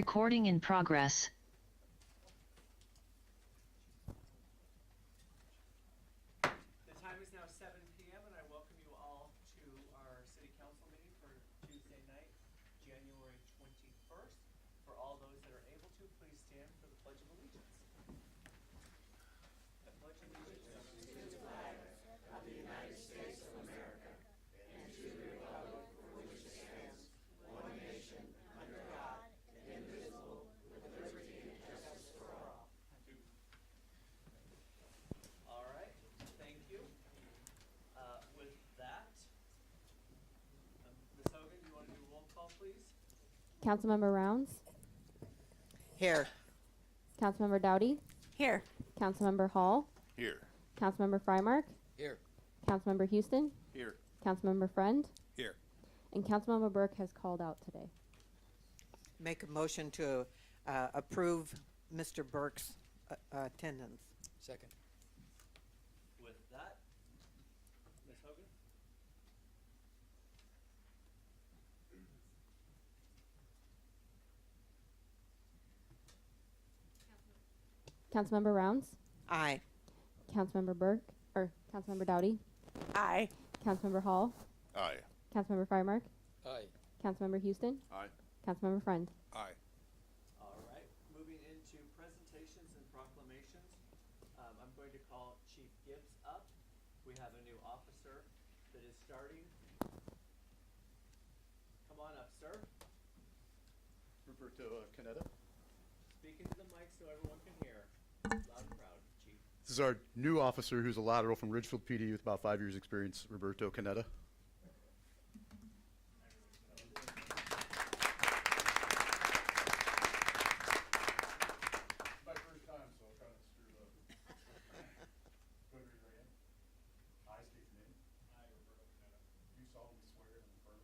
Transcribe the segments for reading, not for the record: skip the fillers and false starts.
Recording in progress. The time is now 7 p.m. and I welcome you all to our City Council meeting for Tuesday night, January 21st. For all those that are able to, please stand for the Pledge of Allegiance. I pledge allegiance to the flag of the United States of America and to the republic for which it stands, one nation, under God, indivisible, with liberty and justice for all. All right, thank you. With that, Ms. Hogan, you want to do a roll call, please? Councilmember Rounds, Here. Councilmember Dowdy, Here. Councilmember Hall, Here. Councilmember Frymark, Here. Councilmember Houston, Here. Councilmember Friend, Here. and Councilmember Burke has called out today. Make a motion to approve Mr. Burke's attendance. Second. With that, Ms. Hogan? Councilmember Rounds, Aye. Councilmember Burke, or Councilmember Dowdy, Aye. Councilmember Hall, Aye. Councilmember Frymark, Aye. Councilmember Houston, Aye. Councilmember Friend. Aye. All right, moving into presentations and proclamations. I'm going to call Chief Gibbs up. We have a new officer that is starting. Come on up, sir. Roberto Canetta. Speak into the mic so everyone can hear. Loud and proud, Chief. This is our new officer who's a lateral from Ridgefield PD with about 5 years experience, Roberto Canetta. My first time, so I'll try not to screw it up. Go ahead and raise your hand. I state your name. I, Roberto Canetta. Do solemnly swear and affirm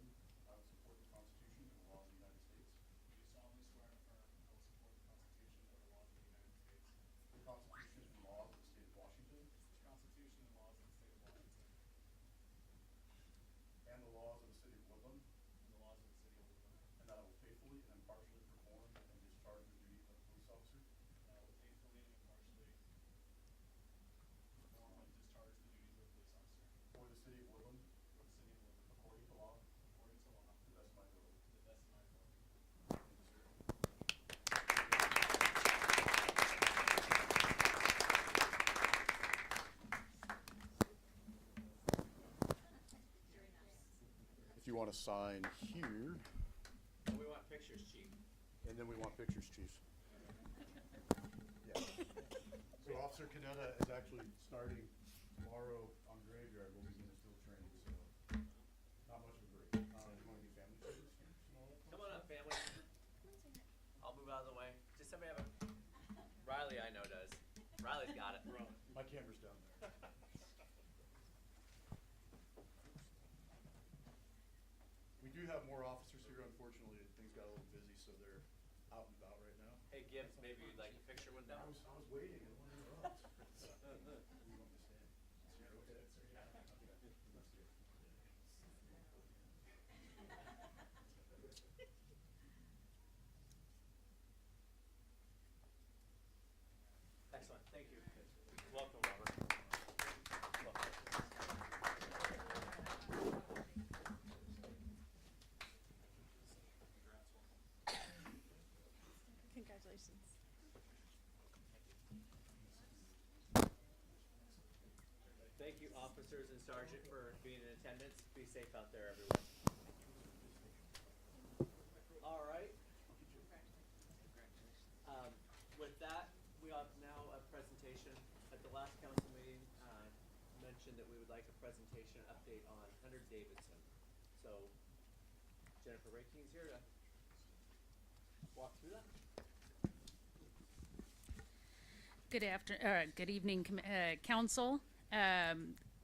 I will support the Constitution and the laws of the United States. Do solemnly swear and affirm I will support the Constitution and the laws of the United States, The Constitution and laws of the state of Washington. the Constitution and laws of the state of Washington, And the laws of the city of Woodland. and the laws of the city of Woodland, And that I will faithfully and impartially perform and discharge the duties of police officer and I will faithfully and impartially perform and discharge the duties of police officer for the city of Woodland for the city of Woodland, according to law, according to law, to the best of my ability. to the best of my ability. Thank you, sir. If you want to sign here, And we want pictures, Chief. and then we want pictures, chief. Yeah. So Officer Canetta is actually starting tomorrow on graveyard. We'll begin his field training, so not much of a break. You want to be family photos and all that? Come on up, family. I'll move out of the way. Does somebody have a... Riley, I know, does. Riley's got it. My camera's down there. We do have more officers here. Unfortunately, things got a little busy, so they're out and about right now. Hey, Gibbs, maybe you'd like a picture with them? I was waiting. I don't want to interrupt. You want me to stand? You're okay? Let's do it. Excellent, thank you. Welcome, Robert. Congratulations. Thank you, officers and sergeant, for being in attendance. Be safe out there, everyone. All right. With that, we have now a presentation. At the last council meeting, mentioned that we would like a presentation update on Hunter Davidson. So Jennifer Raking's here to walk through that. Good evening, council.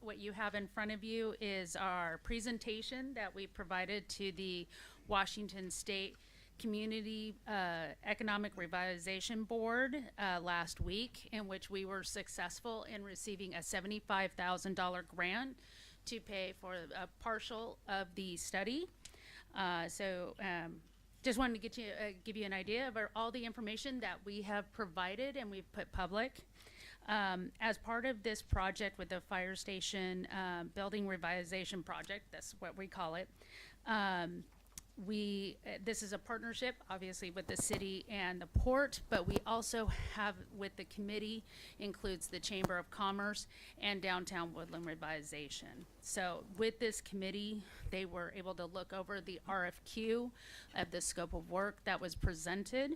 What you have in front of you is our presentation that we provided to the Washington State Community Economic Revitalization Board last week, in which we were successful in receiving a $75,000 grant to pay for a partial of the study. just wanted to give you an idea of all the information that we have provided and we've put public. As part of this project with the fire station building revitalization project, that's what we call it, this is a partnership, obviously, with the city and the port, but we also have with the committee, includes the Chamber of Commerce and Downtown Woodland Revitalization. So with this committee, they were able to look over the RFQ of the scope of work that was presented,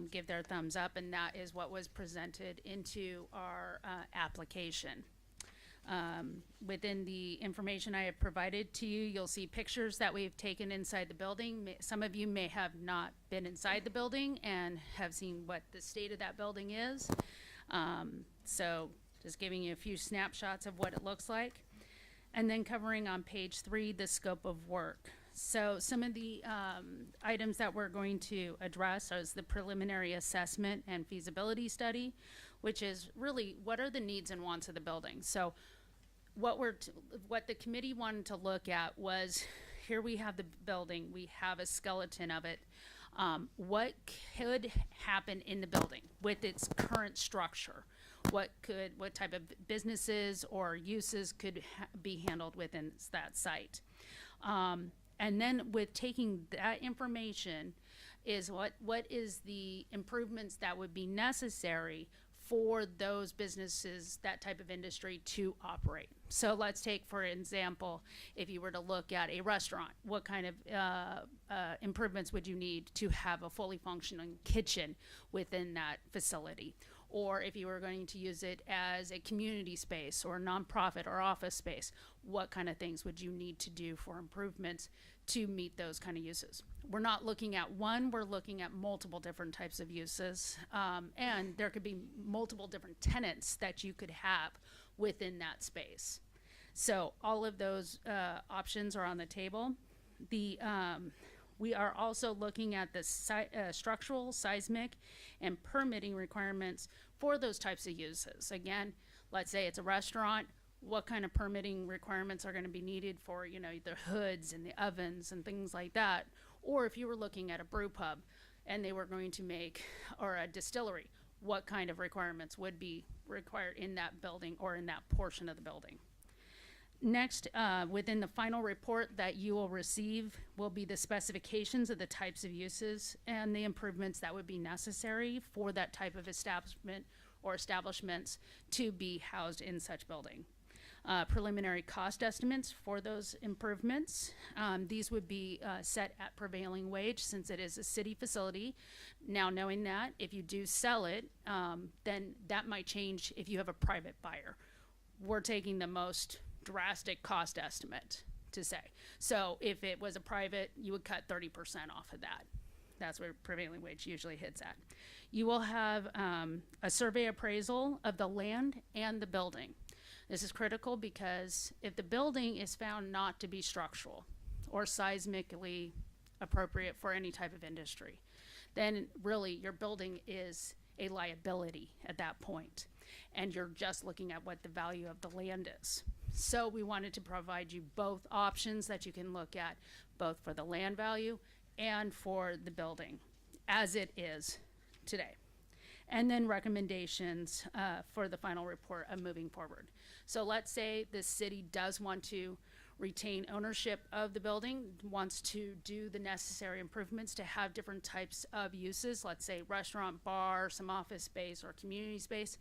give their thumbs up, and that is what was presented into our application. Within the information I have provided to you, you'll see pictures that we've taken inside the building. Some of you may have not been inside the building and have seen what the state of that building is. So just giving you a few snapshots of what it looks like. And then covering on page 3, the scope of work. So some of the items that we're going to address is the preliminary assessment and feasibility study, which is really what are the needs and wants of the building. So what the committee wanted to look at was, here we have the building, we have a skeleton of it. What could happen in the building with its current structure? What type of businesses or uses could be handled within that site? And then with taking that information is what is the improvements that would be necessary for those businesses, that type of industry to operate. So let's take, for example, if you were to look at a restaurant, what kind of improvements would you need to have a fully functioning kitchen within that facility? Or if you were going to use it as a community space or nonprofit or office space, what kind of things would you need to do for improvements to meet those kind of uses? We're not looking at one, we're looking at multiple different types of uses. And there could be multiple different tenants that you could have within that space. So all of those options are on the table. We are also looking at the structural, seismic, and permitting requirements for those types of uses. Again, let's say it's a restaurant, what kind of permitting requirements are going to be needed for, the hoods and the ovens and things like that. Or if you were looking at a brew pub and they were going to make, or a distillery, what kind of requirements would be required in that building or in that portion of the building. Next, within the final report that you will receive will be the specifications of the types of uses and the improvements that would be necessary for that type of establishment or establishments to be housed in such building. Preliminary cost estimates for those improvements. These would be set at prevailing wage since it is a city facility. Now, knowing that, if you do sell it, then that might change if you have a private buyer. We're taking the most drastic cost estimate to say. So if it was a private, you would cut 30% off of that. That's where prevailing wage usually hits at. You will have a survey appraisal of the land and the building. This is critical because if the building is found not to be structural or seismically appropriate for any type of industry, then really your building is a liability at that point. And you're just looking at what the value of the land is. So we wanted to provide you both options that you can look at, both for the land value and for the building as it is today. And then recommendations for the final report of moving forward. So let's say the city does want to retain ownership of the building, wants to do the necessary improvements to have different types of uses, let's say restaurant, bar, some office space or community space.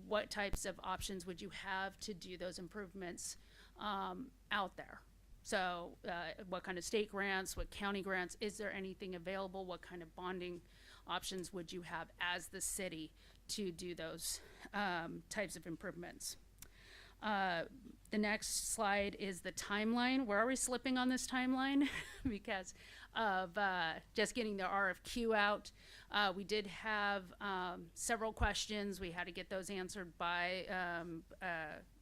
What types of options would you have to do those improvements out there? So what kind of state grants, what county grants, is there anything available? What kind of bonding options would you have as the city to do those types of improvements? The next slide is the timeline. We're already slipping on this timeline because of just getting the RFQ out. We did have several questions. We had to get those answered by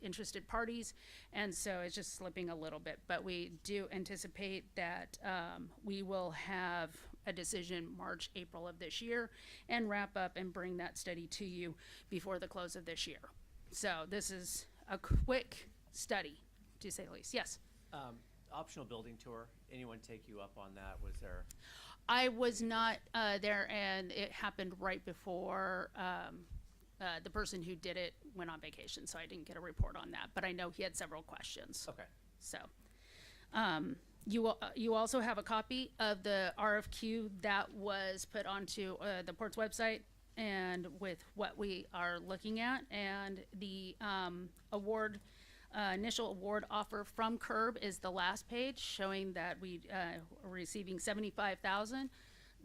interested parties, and so it's just slipping a little bit. But we do anticipate that we will have a decision March, April of this year and wrap up and bring that study to you before the close of this year. So this is a quick study, to say the least. Yes? Optional building tour, anyone take you up on that? Was there? I was not there, and it happened right before the person who did it went on vacation, so I didn't get a report on that. But I know he had several questions. Okay. So, you also have a copy of the RFQ that was put onto the port's website, and with what we are looking at, and the award. Initial award offer from CURB is the last page, showing that we are receiving $75,000.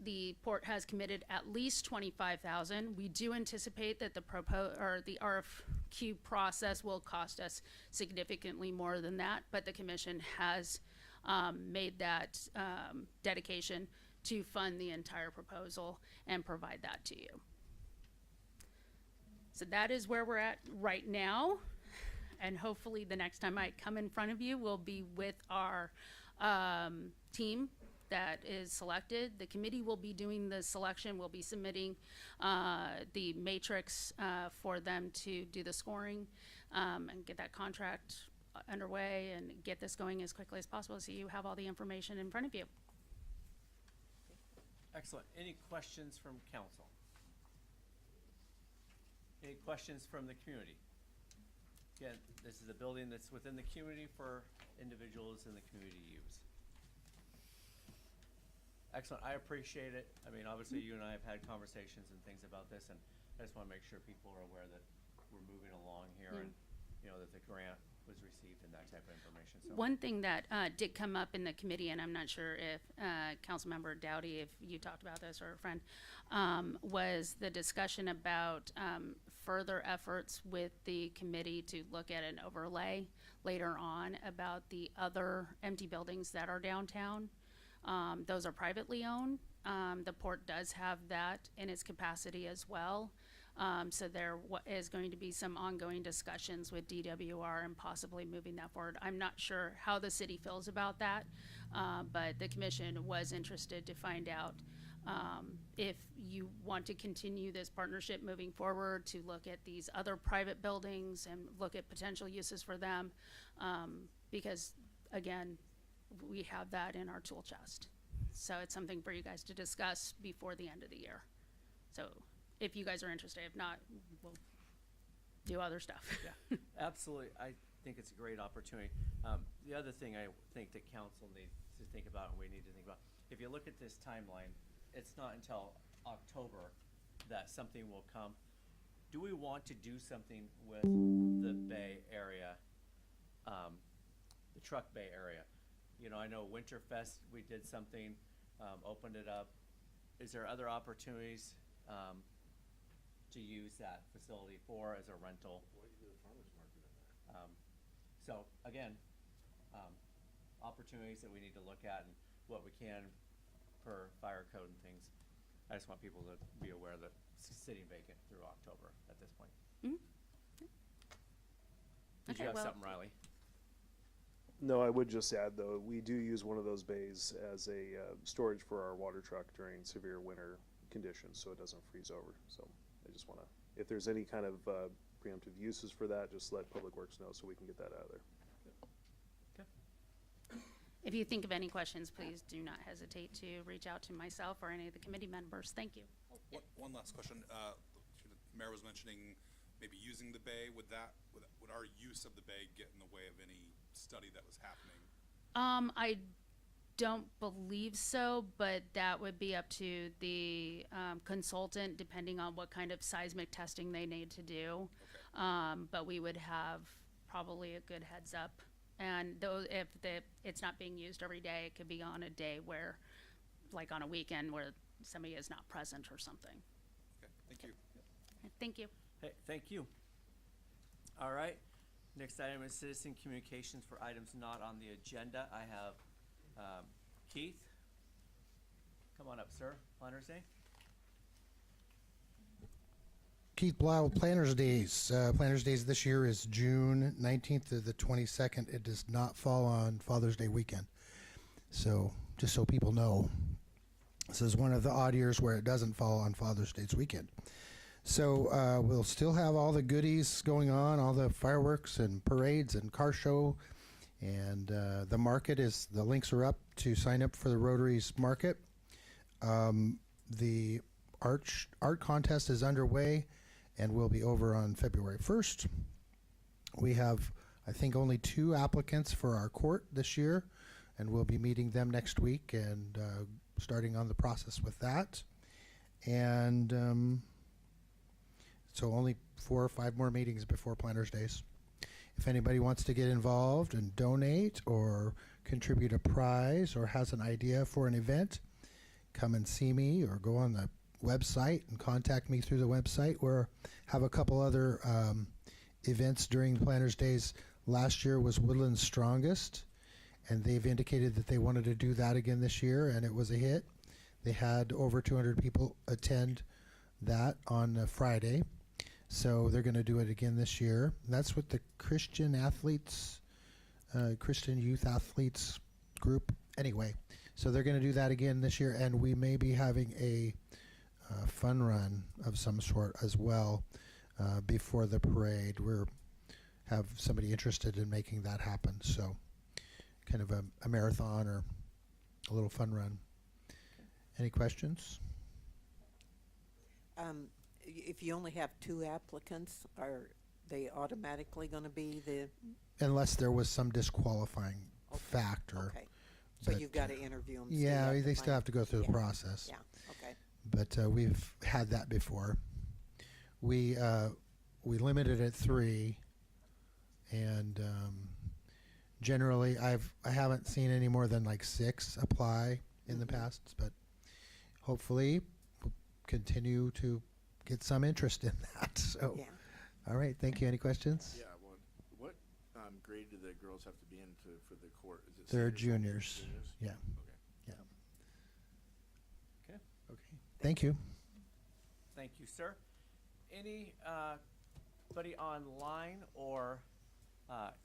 The port has committed at least $25,000. We do anticipate that the RFQ process will cost us significantly more than that, but the commission has made that dedication to fund the entire proposal and provide that to you. So that is where we're at right now. And hopefully the next time I come in front of you will be with our team that is selected. The committee will be doing the selection. We'll be submitting the matrix for them to do the scoring and get that contract underway and get this going as quickly as possible so you have all the information in front of you. Excellent. Any questions from council? Any questions from the community? Again, this is a building that's within the community for individuals in the community to use. Excellent. I appreciate it. I mean, obviously you and I have had conversations and things about this, and I just want to make sure people are aware that we're moving along here and, you know, that the grant was received and that type of information. So One thing that did come up in the committee, and I'm not sure if Councilmember Dowdy, if you talked about this or a friend, was the discussion about further efforts with the committee to look at an overlay later on about the other empty buildings that are downtown. Those are privately owned. The port does have that in its capacity as well. So there is going to be some ongoing discussions with DWR and possibly moving that forward. I'm not sure how the city feels about that, but the commission was interested to find out if you want to continue this partnership moving forward, to look at these other private buildings and look at potential uses for them, because again, we have that in our tool chest. So it's something for you guys to discuss before the end of the year. So if you guys are interested, if not, we'll do other stuff. yeah, absolutely. I think it's a great opportunity. The other thing I think that council needs to think about, and we need to think about, if you look at this timeline, it's not until October that something will come. Do we want to do something with the Bay area, the Truck Bay area? You know, I know Winterfest, we did something, opened it up. Is there other opportunities to use that facility for as a rental? What do you do the farmer's market in there? So again, opportunities that we need to look at and what we can per fire code and things. I just want people to be aware that it's sitting vacant through October at this point. Mhm. Did Okay, you have well- something, Riley? No, I would just add though, we do use one of those bays as a storage for our water truck during severe winter conditions, so it doesn't freeze over. So I just want to, if there's any kind of preemptive uses for that, just let Public Works know so we can get that out of there. If you think of any questions, please do not hesitate to reach out to myself or any of the committee members. Thank you. One last question. The mayor was mentioning maybe using the bay. Would our use of the bay get in the way of any study that was happening? I don't believe so, but that would be up to the consultant, depending on what kind of seismic testing they need to do. Okay. But we would have probably a good heads up. And though if it's not being used every day, it could be on a day where, like on a weekend where somebody is not present or something. Okay, thank you. Thank you. Hey, thank you. All right. Next item is citizen communications for items not on the agenda. I have Keith. Come on up, sir. Planners Day. Keith Blau, Planners Days. Planners Days this year is June 19th to the 22nd. It does not fall on Father's Day weekend. So just so people know, this is one of the odd years where it doesn't fall on Father's Day's weekend. So we'll still have all the goodies going on, all the fireworks and parades and car show. And the market is, the links are up to sign up for the Rotary's market. The art contest is underway and will be over on February 1st. We have, I think, only 2 applicants for our court this year, and we'll be meeting them next week and starting on the process with that. And so only 4 or 5 more meetings before Planners Days. If anybody wants to get involved and donate or contribute a prize or has an idea for an event, come and see me or go on the website and contact me through the website. We have a couple other events during Planners Days. Last year was Woodland's Strongest, and they've indicated that they wanted to do that again this year, and it was a hit. They had over 200 people attend that on a Friday, so they're going to do it again this year. And that's with the Christian athletes, Christian youth athletes group. Anyway, so they're going to do that again this year, and we may be having a fun run of some sort as well before the parade. We're have somebody interested in making that happen, so kind of a marathon or a little fun run. Any questions? If you only have 2 applicants, are they automatically going to be the? Unless there was some disqualifying factor. Okay. So but, you've got to interview them. Yeah, they still have to go through the process. Yeah. Okay. But we've had that before. We limited it at 3, and generally I haven't seen any more than like 6 apply in the past, but hopefully we'll continue to get some interest in that. So, Yeah. all right, thank you. Any questions? Yeah, well, what grade do the girls have to be in for the court? Is it They're seniors, juniors. juniors? Yeah. Okay. Yeah. Okay. Okay. Thank you. Thank you, sir. Anybody online or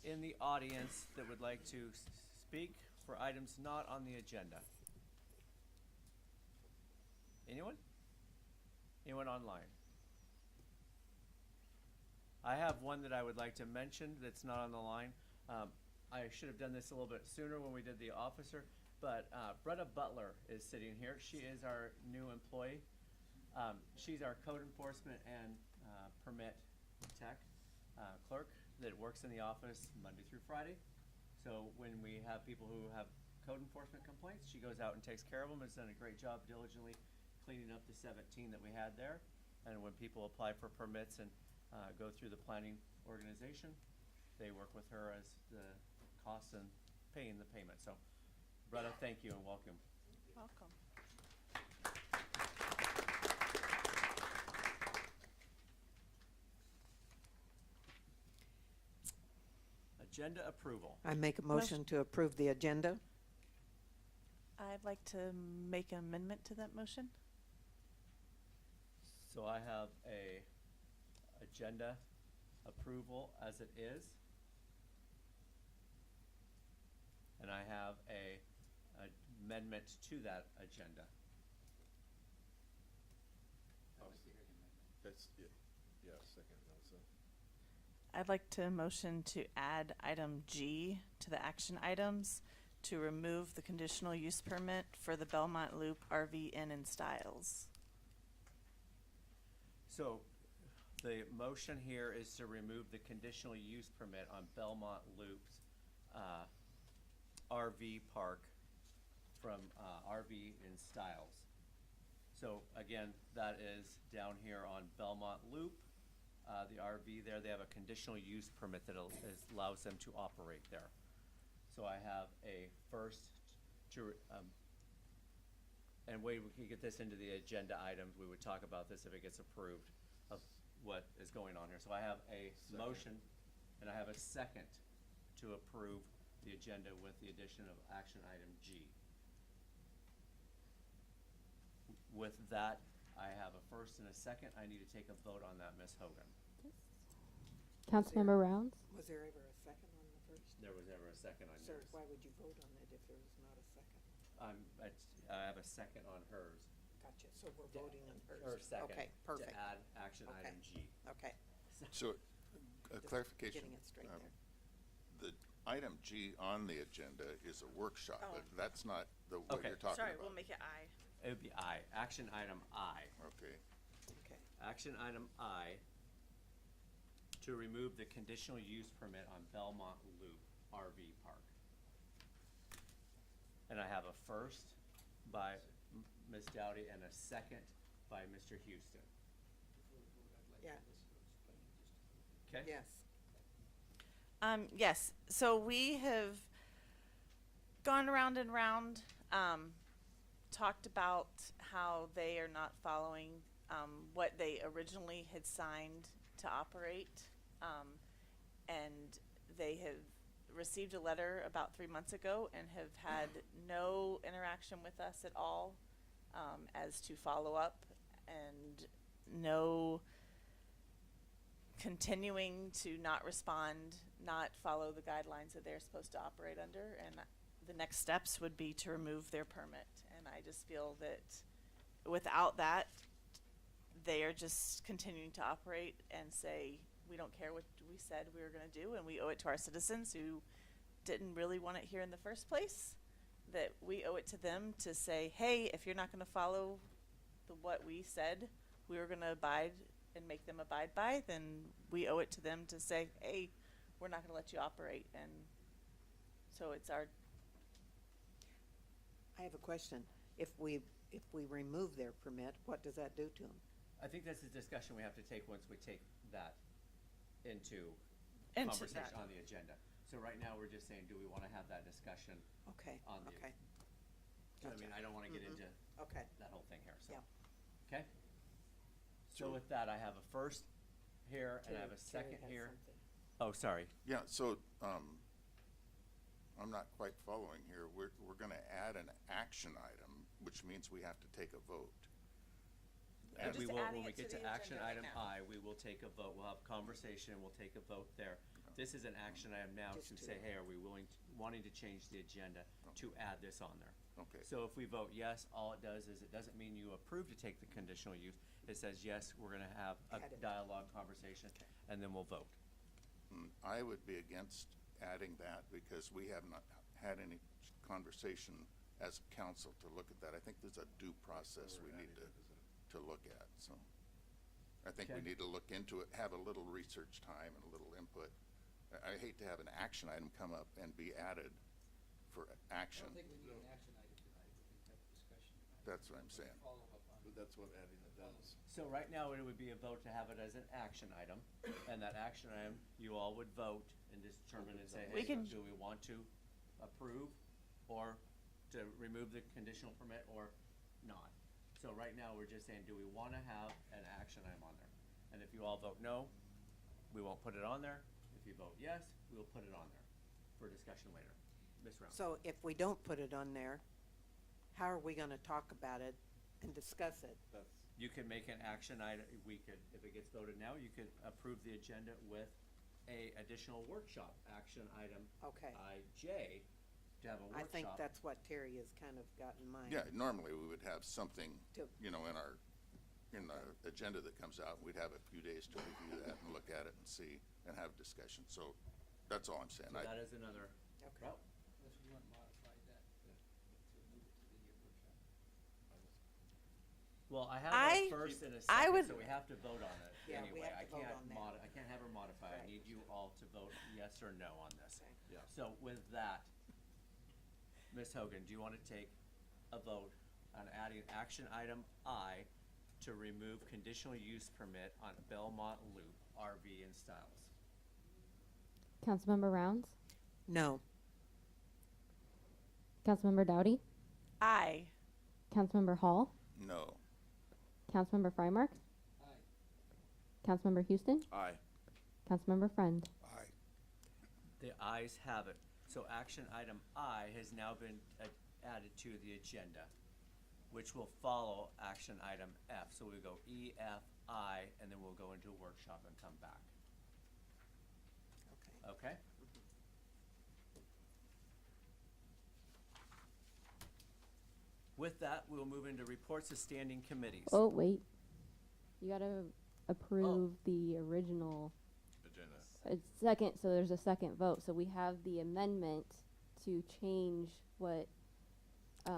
in the audience that would like to speak for items not on the agenda? Anyone? Anyone online? I have one that I would like to mention that's not on the line. I should have done this a little bit sooner when we did the officer, but Bretta Butler is sitting here. She is our new employee. She's our code enforcement and permit tech clerk that works in the office Monday through Friday. So when we have people who have code enforcement complaints, she goes out and takes care of them. Has done a great job diligently cleaning up the 17 that we had there. And when people apply for permits and go through the planning organization, they work with her as the costs and paying the payment. So, Bretta, thank you and welcome. Welcome. Agenda approval. I make a motion to approve the agenda. I'd like to make an amendment to that motion. So I have a agenda approval as it is. And I have a amendment to that agenda. That's, yeah, second also. I'd like to motion to add item G to the action items to remove the conditional use permit for the Belmont Loop RV Inn and Styles. So the motion here is to remove the conditional use permit on Belmont Loop's RV park from RV in Styles. So again, that is down here on Belmont Loop. The RV there, they have a conditional use permit that allows them to operate there. So I have a first to, and we can get this into the agenda items. We would talk about this if it gets approved of what is going on here. So I have a motion and I have a second to approve the agenda with the addition of action item G. With that, I have a first and a second. I need to take a vote on that, Ms. Hogan. Councilmember Rounds, Was there ever a second on the first? There was never a second on Sir, yours. why would you vote on it if there was not a second? I have a second on hers. Gotcha, so we're voting on hers. Or second. Okay, perfect. To add action Okay. item G. Okay, So, a Just clarification. getting it straight there. The item G on the agenda is a workshop, Oh. but that's not what Okay. you're talking Sorry, about. we'll make it I. it would be I, action item I. Okay. Okay. Action item I, to remove the conditional use permit on Belmont Loop RV Park. And I have a first by Ms. Dowdy and a second by Mr. Houston. Yeah. Okay? Yes. Yes, so we have gone round and round, talked about how they are not following, what they originally had signed to operate. And they have received a letter about 3 months ago and have had no interaction with us at all, as to follow up, and no continuing to not respond, not follow the guidelines that they're supposed to operate under, and the next steps would be to remove their permit. And I just feel that without that, they are just continuing to operate and say, we don't care what we said we were gonna do, and we owe it to our citizens who didn't really want it here in the first place, that we owe it to them to say, hey, if you're not gonna follow what we said we were gonna abide and make them abide by, then we owe it to them to say, hey, we're not gonna let you operate. And so it's our, I have a question. If we remove their permit, what does that do to them? I think that's a discussion we have to take once we take that into Into conversation that. on the agenda. So right now, we're just saying, do we wanna have that discussion Okay, on the, okay, do you know what I mean? I don't wanna get into okay. that whole thing here, so. Yeah. Okay? So with that, I have a first here and I have a Terry second has here. something. Oh, sorry. Yeah, so, I'm not quite following here. We're gonna add an action item, which means we have to take a vote. And just we will, adding when we it to get to the action agenda right item now. I, we will take a vote. We'll have conversation, we'll take a vote there. This is an action item now to Just say, to- hey, are we wanting to change the agenda to add this on there? Okay. So if we vote yes, all it does is, it doesn't mean you approve to take the conditional use. It says, yes, we're gonna have a Add it. dialogue, conversation, and then we'll vote. I would be against adding that because we have not had any conversation as council to look at that. I think there's a due process we need to look at, so. I think we Okay. need to look into it, have a little research time and a little input. I hate to have an action item come up and be added for action. we need an action item tonight, we can have a discussion tonight. That's what I'm saying. Follow up on. But that's what adding it does. So right now, it would be a vote to have it as an action item, and that action item, you all would vote and determine and say, We hey, can- do we want to approve or to remove the conditional permit or not? So right now, we're just saying, do we wanna have an action item on there? And if you all vote no, we won't put it on there. If you vote yes, we will put it on there for discussion later. Ms. Round. So if we don't put it on there, how are we gonna talk about it and discuss it? You can make an action item, we could, if it gets voted now, you could approve the agenda with a additional workshop, action item Okay. IJ, to have a workshop. I think that's what Terry has kind of got in mind. Yeah, normally we would have something, To- you know, in the agenda that comes out. We'd have a few days to review that and look at it and see and have discussion. So that's all I'm saying. So that is another Okay. route. Unless we want to modify that, to move it to the workshop. Well, I have I- a first and a I second, would- so we have to vote on it Yeah, we anyway. have I to vote can't on that. I can't have her modify. I Right. need you all to vote yes or no on this. Okay. Yeah. So with that, Ms. Hogan, do you want to take a vote on adding action item I to remove conditional use permit on Belmont Loop RV and Styles? Councilmember Rounds, No. Councilmember Dowdy, I, Councilmember Hall, No. Councilmember Frymark, Aye. Councilmember Houston, Aye. Councilmember Friend. Aye. The ayes have it. So action item I has now been added to the agenda, which will follow action item F. So we go E, F, I, and then we'll go into a workshop and come back. Okay. Okay? With that, we'll move into reports of standing committees. Oh, wait. You gotta approve the original Agenda. second, so there's a second vote. So we have the amendment to change what,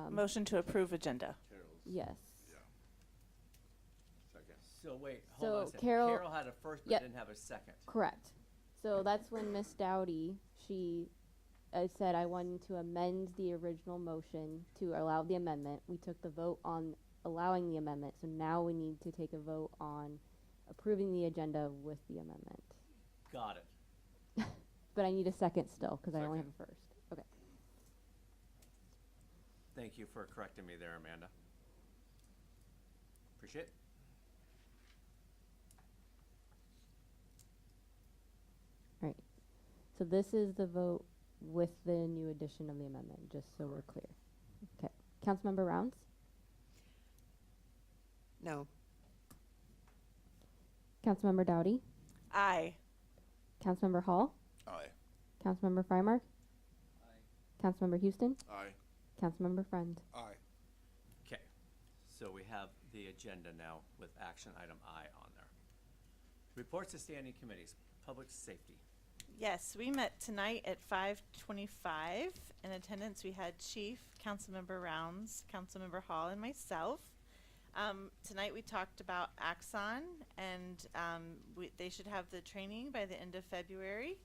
motion to approve agenda. Yes. So wait, hold on a So second. Carol- had a first but Yep. didn't have a second. Correct. So that's when Miss Dowdy, she said I wanted to amend the original motion to allow the amendment. We took the vote on allowing the amendment, so now we need to take a vote on approving the agenda with the amendment. Got it. But I need a second still, because I only have a first. Okay. Thank you for correcting me there, Amanda. Appreciate it. All right. So this is the vote with the new addition of the amendment, just so we're clear. Okay. Councilmember Rounds? No. Councilmember Dowdy? Aye. Councilmember Hall? Aye. Councilmember Frymark? Aye. Councilmember Houston? Aye. Councilmember Friend? Aye. Okay, so we have the agenda now with action item I on there. Reports to standing committees, public safety. Yes, we met tonight at 5:25. In attendance, we had Chief, Councilmember Rounds, Councilmember Hall, and myself. Tonight we talked about Axon, and they should have the training by the end of February.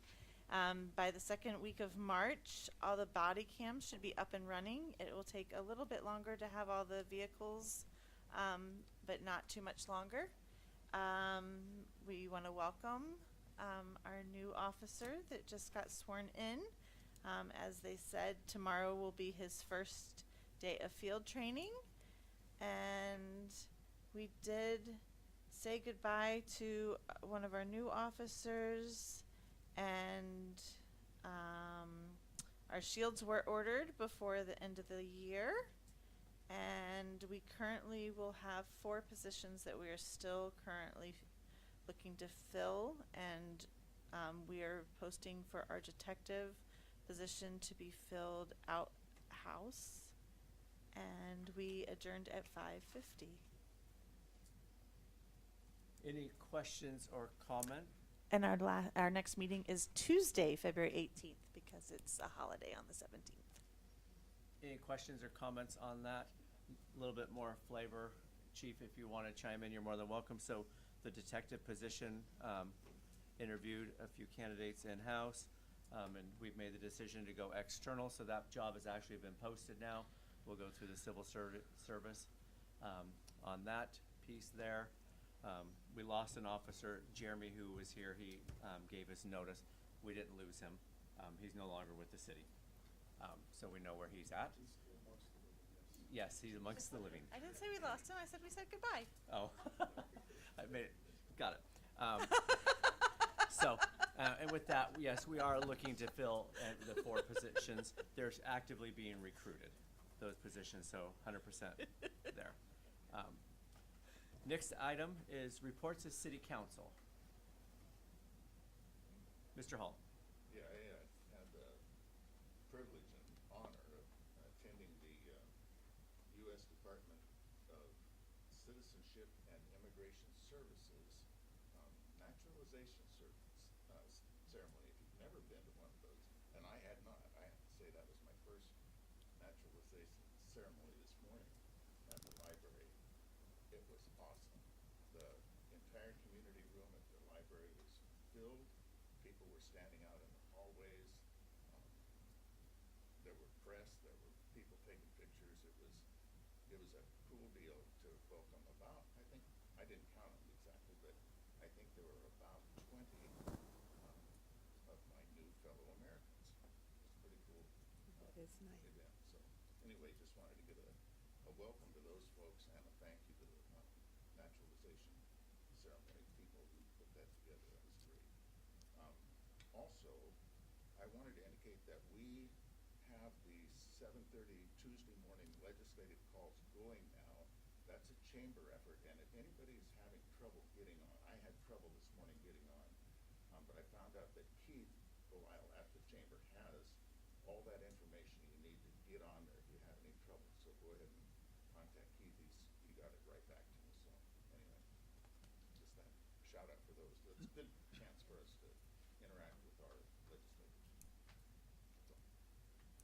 By the second week of March, all the body cams should be up and running. It will take a little bit longer to have all the vehicles, but not too much longer. We want to welcome our new officer that just got sworn in. As they said, tomorrow will be his first day of field training. And we did say goodbye to one of our new officers, and our shields were ordered before the end of the year. And we currently will have 4 positions that we are still currently looking to fill, and we are posting for our detective position to be filled out house. And we adjourned at 5:50. Any questions or comment? And our next meeting is Tuesday, February 18th, because it's a holiday on the 17th. Any questions or comments on that? A little bit more flavor. Chief, if you want to chime in, you're more than welcome. So the detective position, interviewed a few candidates in-house, and we've made the decision to go external, so that job has actually been posted now. We'll go through the civil service on that piece there. We lost an officer, Jeremy, who was here. He gave us notice. We didn't lose him. He's no longer with the city. So we know where he's at. Yes, he's amongst the living. I didn't say we lost him. I said we said goodbye. Oh, I made it. Got it. So, and with that, yes, we are looking to fill the 4 positions. They're actively being recruited, those positions, so 100% there. Next item is reports of city council. Mr. Hall. Yeah, I had the privilege and honor of attending the U.S. Department of Citizenship and Immigration Services naturalization ceremony. If you've never been to one of those, and I had not, I have to say that was my first naturalization ceremony this morning at the library. It was awesome. The entire community room at the library was filled. People were standing out in the hallways. There were press, there were people taking pictures. It was a cool deal to welcome about, I think, I didn't count them exactly, but I think there were about 20 of my new fellow Americans. It's pretty cool. That is nice. Event. So anyway, just wanted to give a welcome to those folks and a thank you to the naturalization ceremony people who put that together. That was great. Also, I wanted to indicate that we have the 7:30 Tuesday morning legislative calls going now. That's a chamber effort, and if anybody is having trouble getting on, I had trouble this morning getting on, but I found out that Keith Belisle at the chamber has all that information you need to get on there if you have any trouble. So go ahead and contact Keith. He got it right back to me. So anyway, just that shout out for those. It's a good chance for us to interact with our legislators. So.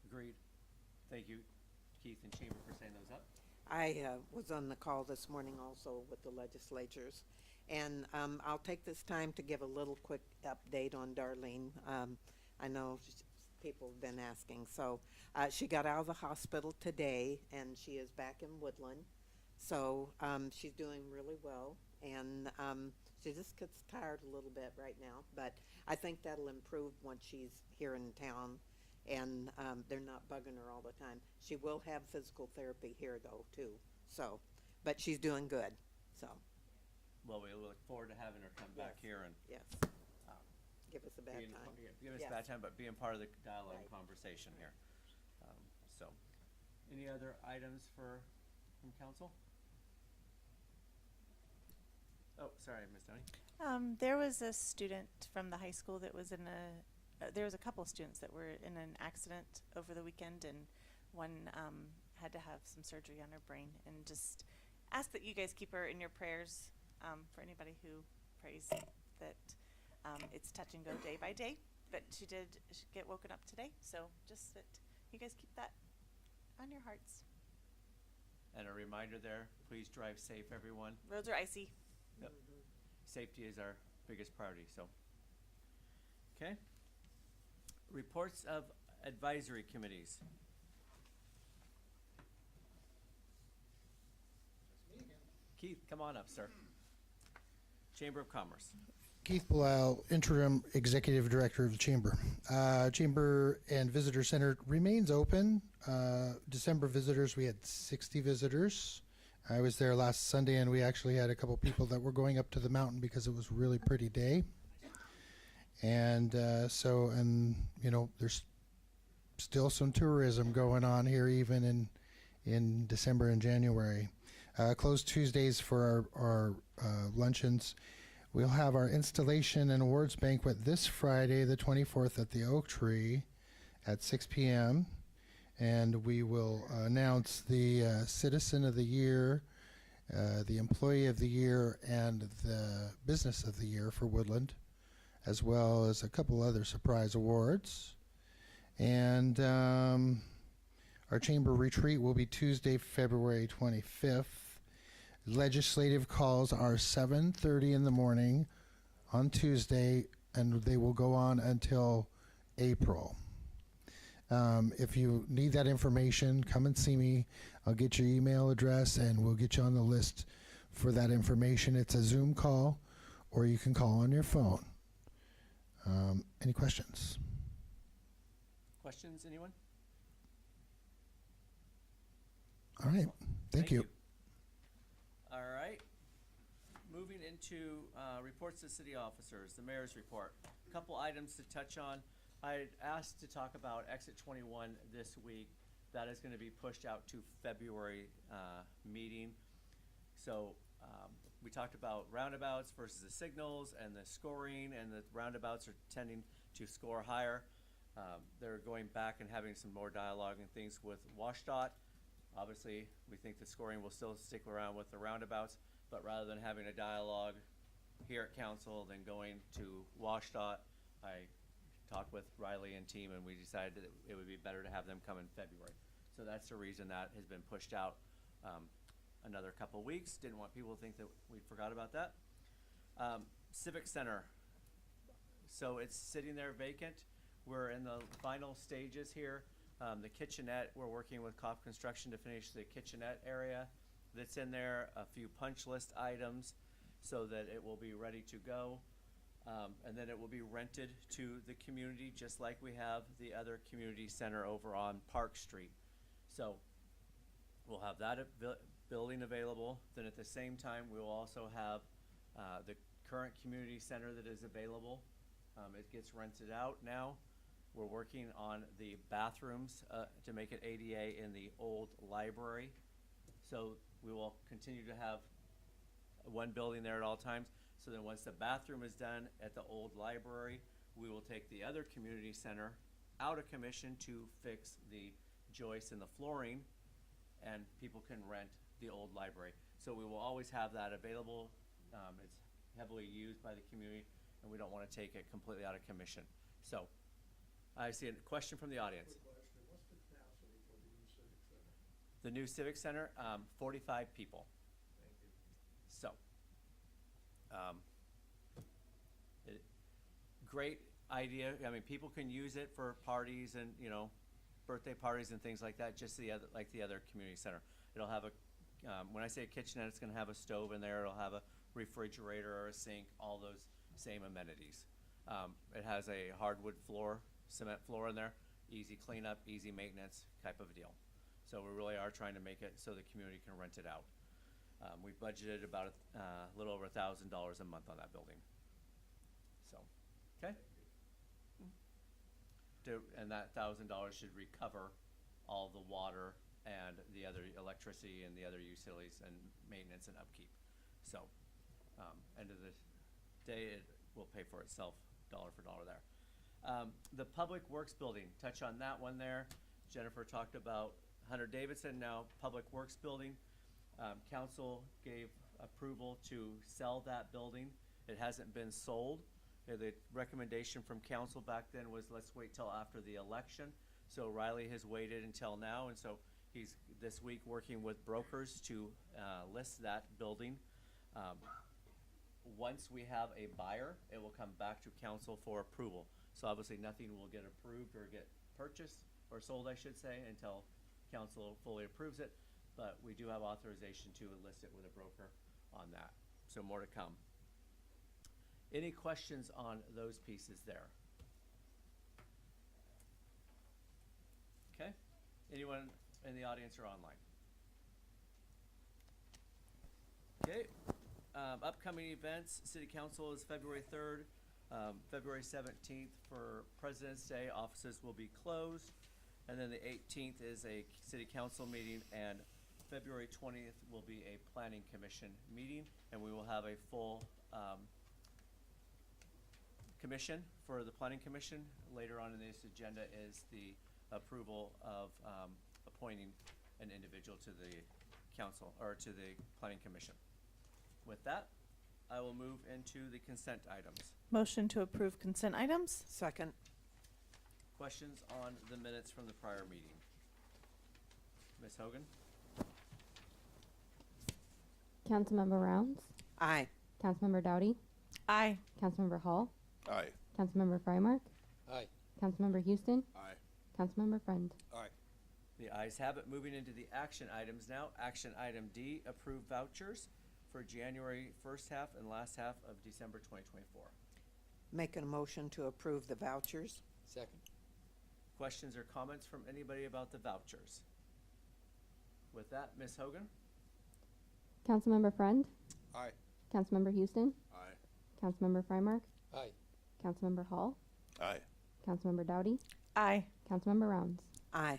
Agreed. Thank you, Keith and Chamber, for setting those up. I was on the call this morning also with the legislatures. And I'll take this time to give a little quick update on Darlene. I know people have been asking. So she got out of the hospital today, and she is back in Woodland. So she's doing really well. And she just gets tired a little bit right now. But I think that'll improve once she's here in town. And they're not bugging her all the time. She will have physical therapy here, though, too. So, but she's doing good. So, Well, we look forward to having her come back Yes. here and yes, give us a bad being, time. give us Yes. a bad time, but being part of the dialogue and Right. conversation here. So, any other items from council? Oh, sorry, Ms. Downey. There was a student from the high school that was in there was a couple of students that were in an accident over the weekend, and one had to have some surgery on her brain. And just ask that you guys keep her in your prayers for anybody who prays that it's touch and go day by day. But she did get woken up today, so just that you guys keep that on your hearts. And a reminder there, please drive safe, everyone. Roads are icy. Yep. Safety is our biggest priority, so. Okay. Reports of advisory committees. Keith, come on up, sir. Chamber of Commerce. Keith Blau, Interim Executive Director of the Chamber. Chamber and Visitor Center remains open. December visitors, we had 60 visitors. I was there last Sunday, and we actually had a couple people that were going up to the mountain because it was a really pretty day. And there's still some tourism going on here even in December and January. Closed Tuesdays for our luncheons. We'll have our installation and awards banquet this Friday, the 24th, at the Oak Tree at 6 p.m. And we will announce the Citizen of the Year, the Employee of the Year, and the Business of the Year for Woodland, as well as a couple other surprise awards. And our chamber retreat will be Tuesday, February 25th. Legislative calls are 7:30 in the morning on Tuesday, and they will go on until April. If you need that information, come and see me. I'll get your email address, and we'll get you on the list for that information. It's a Zoom call, or you can call on your phone. Any questions? Questions, anyone? All right. Thank you. All right. Moving into reports to city officers, the mayor's report. A couple items to touch on. I asked to talk about Exit 21 this week. That is going to be pushed out to February meeting. So we talked about roundabouts versus the signals and the scoring, and the roundabouts are tending to score higher. They're going back and having some more dialogue and things with WashDOT. Obviously, we think the scoring will still stick around with the roundabouts, but rather than having a dialogue here at council, then going to WashDOT, I talked with Riley and team, and we decided that it would be better to have them come in February. So that's the reason that has been pushed out another couple weeks. Didn't want people to think that we forgot about that. Civic Center. So it's sitting there vacant. We're in the final stages here. The kitchenette, we're working with Kopp Construction to finish the kitchenette area that's in there, a few punch list items so that it will be ready to go. And then it will be rented to the community, just like we have the other community center over on Park Street. So we'll have that building available. Then at the same time, we will also have the current community center that is available. It gets rented out now. We're working on the bathrooms to make it ADA in the old library. So we will continue to have one building there at all times. So then once the bathroom is done at the old library, we will take the other community center out of commission to fix the joists and the flooring, and people can rent the old library. So we will always have that available. It's heavily used by the community, and we don't want to take it completely out of commission. So I see a question from the audience. Quick question, what's the capacity for the new civic center? The The new Civic Center, 45 people. So, great idea. I mean, people can use it for parties and, you know, birthday parties and things like that, just like the other community center. It'll have a, when I say a kitchenette, it's gonna have a stove in there, it'll have a refrigerator or a sink, all those same amenities. It has a hardwood floor, cement floor in there, easy cleanup, easy maintenance type of deal. So we really are trying to make it so the community can rent it out. We budgeted about a little over $1,000 a month on that building. So, okay? And that $1,000 should recover all the water and the other electricity and the other utilities and maintenance and upkeep. So, end of the day, it will pay for itself dollar for dollar there. The Public Works Building, touch on that one there. Jennifer talked about Hunter Davidson, now Public Works Building. Council gave approval to sell that building. It hasn't been sold. The recommendation from council back then was let's wait till after the election. So Riley has waited until now, and so he's this week working with brokers to list that building. Once we have a buyer, it will come back to council for approval. So obviously nothing will get approved or get purchased or sold, I should say, until council fully approves it. But we do have authorization to list it with a broker on that. So more to come. Any questions on those pieces there? Okay. Anyone in the audience or online? Okay. Upcoming events, City Council is February 3rd. February 17th for President's Day, offices will be closed. And then the 18th is a City Council meeting, and February 20th will be a Planning Commission meeting, and we will have a full commission for the Planning Commission. Later on in this agenda is the approval of appointing an individual to the council, or to the Planning Commission. With that, I will move into the consent items. Motion to approve consent items? Second. Questions on the minutes from the prior meeting? Ms. Hogan? Councilmember Rounds, Aye. Councilmember Doughty, Aye. Councilmember Hall, Aye. Councilmember Frymark, Aye. Councilmember Houston, Aye. Councilmember Friend. Aye. The ayes have it. Moving into the action items now. Action item D, approve vouchers for January first half and last half of December 2024. Making a motion to approve the vouchers. Second. Questions or comments from anybody about the vouchers? With that, Ms. Hogan? Councilmember Friend, Aye. Councilmember Houston, Aye. Councilmember Frymark, Aye. Councilmember Hall, Aye. Councilmember Doughty, Aye. Councilmember Rounds. Aye.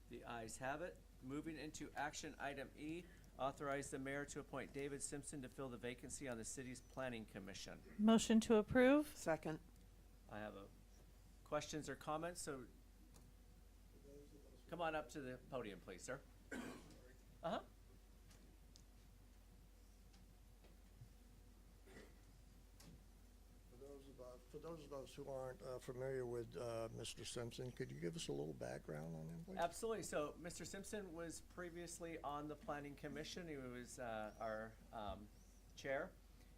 The ayes have it. Moving into action item E, authorize the mayor to appoint David Simpson to fill the vacancy on the city's planning commission. Motion to approve? Second. I have questions or comments, so come on up to the podium, please, sir. Uh-huh. For those of us who aren't familiar with Mr. Simpson, could you give us a little background on him, please? Absolutely. So Mr. Simpson was previously on the planning commission. He was our chair,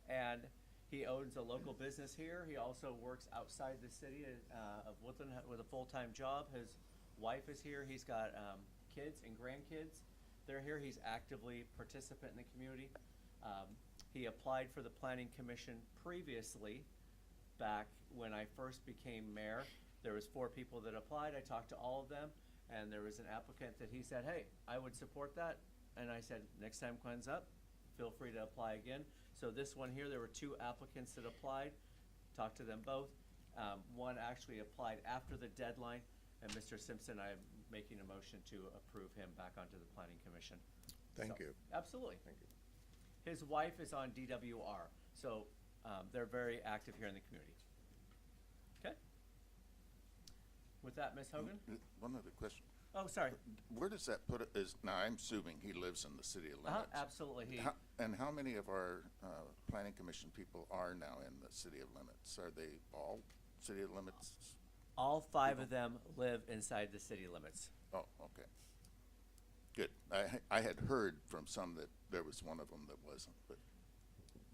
and he owns a local business here. He also works outside the city of Woodland with a full-time job. His wife is here. He's got kids and grandkids. They're here. He's actively participant in the community. He applied for the planning commission previously. Back when I first became mayor, there was 4 people that applied. I talked to all of them, and there was an applicant that he said, hey, I would support that. And I said, next time comes up, feel free to apply again. So this one here, there were 2 applicants that applied. Talked to them both. One actually applied after the deadline, and Mr. Simpson, I'm making a motion to approve him back onto the planning commission. Thank you. Absolutely. Thank you. His wife is on DWR, so they're very active here in the community. Okay. With that, Ms. Hogan? One other question. Oh, sorry. Where does that put it? Now, I'm assuming he lives in the city of limits. Absolutely. And how many of our planning commission people are now in the city of limits? Are they all city of limits? All 5 of them live inside the city limits. Oh, okay. Good. I had heard from some that there was one of them that wasn't, but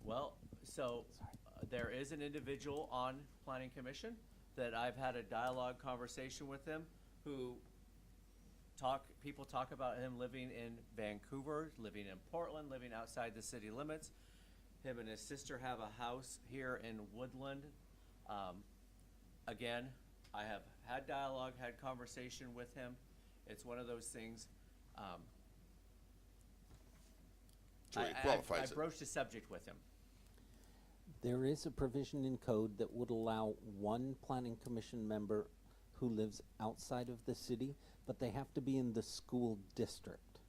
Well, so there is an individual on planning commission that I've had a dialogue conversation with him who people talk about him living in Vancouver, living in Portland, living outside the city limits. Him and his sister have a house here in Woodland. Again, I have had dialogue, had conversation with him. It's one of those things. so it I qualifies it. broached the subject with him. There is a provision in code that would allow one planning commission member who lives outside of the city, but they have to be in the school district.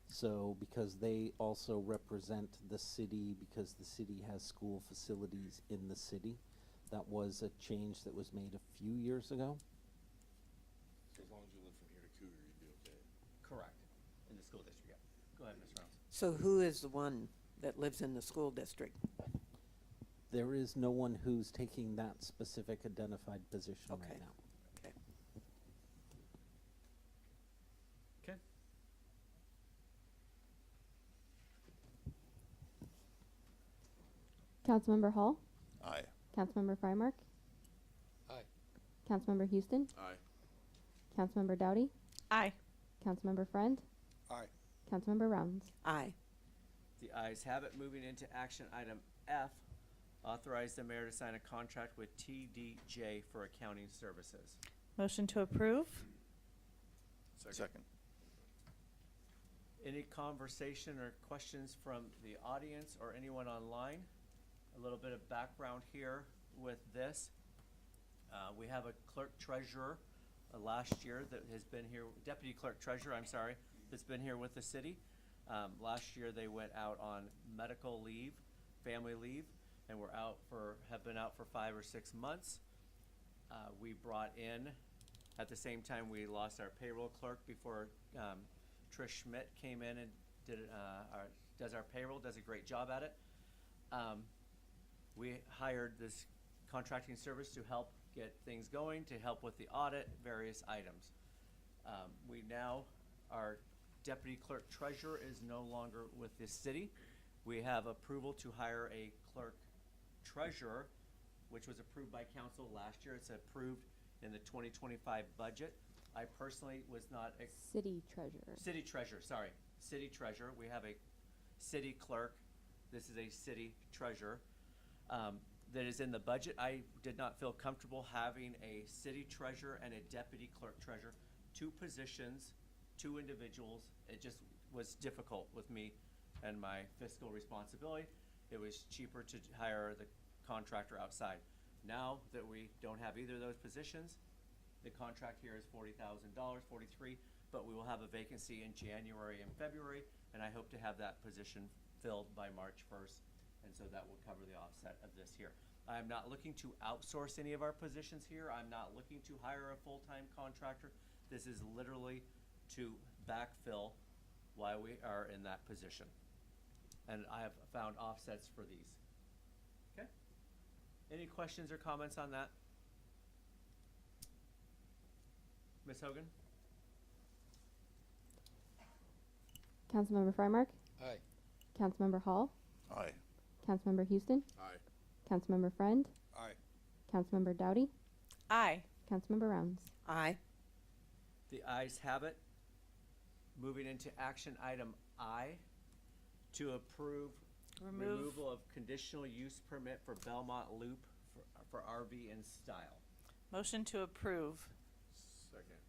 So, because they also represent the city, because the city has school facilities in the city, that was a change that was made a few years ago. So as long as you live from here to Cougar, you'd be okay. Correct. In the school district, yeah. Go ahead, Ms. Reynolds. So who is the one that lives in the school district? There is no one who's taking that specific identified position Okay. right now. Okay. Okay. Councilmember Hall, Aye. Councilmember Frymark, Aye. Councilmember Houston, Aye. Councilmember Dowdy, Aye. Councilmember Friend, Aye. Councilmember Rounds. Aye. The ayes have it. Moving into action item F, authorize the mayor to sign a contract with TDJ for accounting services. Motion to approve? Second. Any conversation or questions from the audience or anyone online? A little bit of background here with this. We have a clerk treasurer last year that has been here, deputy clerk treasurer, I'm sorry, that's been here with the city. Last year they went out on medical leave, family leave, and have been out for 5 or 6 months. We brought in, at the same time we lost our payroll clerk before Trish Schmidt came in and does our payroll, does a great job at it. We hired this contracting service to help get things going, to help with the audit, various items. Our deputy clerk treasurer is no longer with this city. We have approval to hire a clerk treasurer, which was approved by council last year. It's approved in the 2025 budget. I personally was not City treasurer. City treasurer, sorry. City treasurer. We have a city clerk. This is a city treasurer that is in the budget. I did not feel comfortable having a city treasurer and a deputy clerk treasurer, 2 positions, 2 individuals. It just was difficult with me and my fiscal responsibility. It was cheaper to hire the contractor outside. Now that we don't have either of those positions, the contract here is $40,000, $43,000, but we will have a vacancy in January and February, and I hope to have that position filled by March 1st, and so that will cover the offset of this here. I'm not looking to outsource any of our positions here. I'm not looking to hire a full-time contractor. This is literally to backfill while we are in that position. And I have found offsets for these. Okay? Any questions or comments on that? Ms. Hogan? Councilmember Frymark, Aye. Councilmember Hall, Aye. Councilmember Houston, Aye. Councilmember Friend, Aye. Councilmember Dowdy, Aye. Councilmember Rounds. Aye. The ayes have it. Moving into action item I, to approve removal of conditional use permit for Belmont Loop for RV and Style. Motion to approve? Second.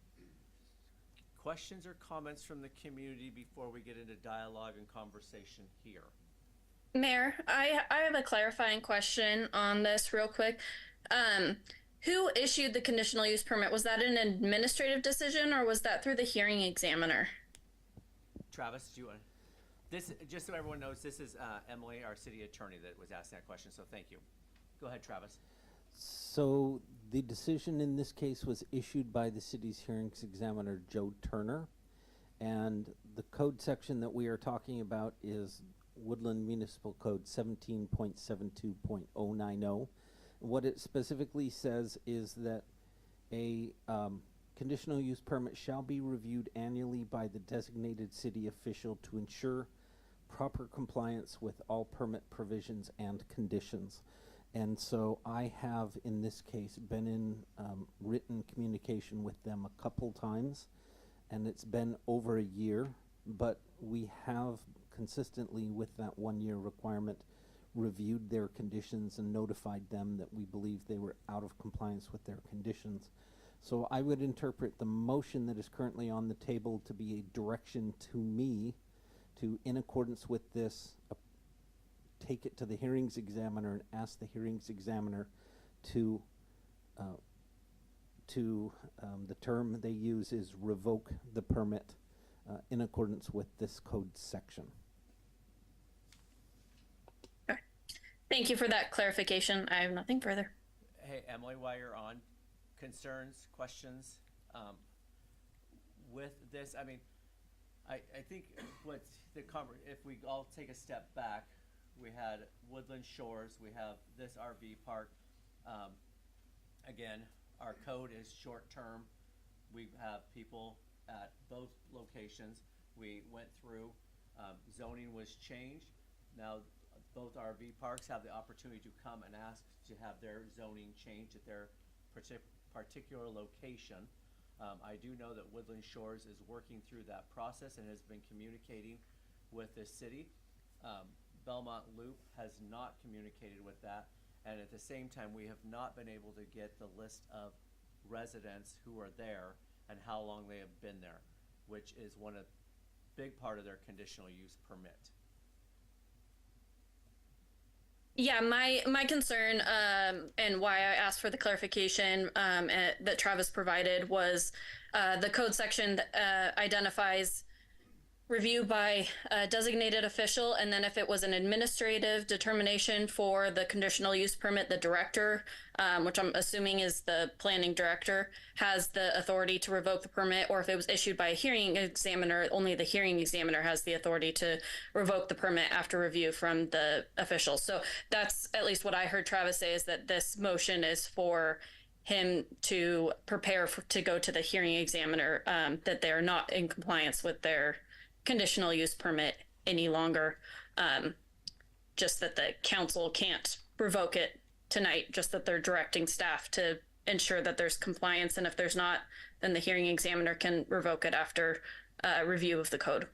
Questions or comments from the community before we get into dialogue and conversation here? Mayor, I have a clarifying question on this real quick. Who issued the conditional use permit? Was that an administrative decision or was that through the hearing examiner? Travis, do you want, this, just so everyone knows, this is Emily, our city attorney, that was asking that question, so thank you. Go ahead, Travis. So the decision in this case was issued by the city's hearings examiner, Joe Turner. And the code section that we are talking about is Woodland Municipal Code 17.72.090. What it specifically says is that a conditional use permit shall be reviewed annually by the designated city official to ensure proper compliance with all permit provisions and conditions. And so I have, in this case, been in written communication with them a couple times, and it's been over a year, but we have consistently, with that 1 year requirement, reviewed their conditions and notified them that we believe they were out of compliance with their conditions. So I would interpret the motion that is currently on the table to be a direction to me to, in accordance with this, take it to the hearings examiner and ask the hearings examiner to, the term they use is revoke the permit in accordance with this code section. Thank you for that clarification. I have nothing further. Hey, Emily, while you're on, concerns, questions, with this, I mean, I think what's if we all take a step back, we had Woodland Shores, we have this RV park. Again, our code is short-term. We have people at both locations. We went through, zoning was changed. Now, both RV parks have the opportunity to come and ask to have their zoning changed at their particular location. I do know that Woodland Shores is working through that process and has been communicating with the city. Belmont Loop has not communicated with that, and at the same time, we have not been able to get the list of residents who are there and how long they have been there, which is one of big part of their conditional use permit. Yeah, my concern and why I asked for the clarification that Travis provided was the code section that identifies review by a designated official, and then if it was an administrative determination for the conditional use permit, the director, which I'm assuming is the planning director, has the authority to revoke the permit, or if it was issued by a hearing examiner, only the hearing examiner has the authority to revoke the permit after review from the official. So that's at least what I heard Travis say, is that this motion is for him to prepare to go to the hearing examiner, that they're not in compliance with their conditional use permit any longer. Just that the council can't revoke it tonight, just that they're directing staff to ensure that there's compliance, and if there's not, then the hearing examiner can revoke it after review of the code.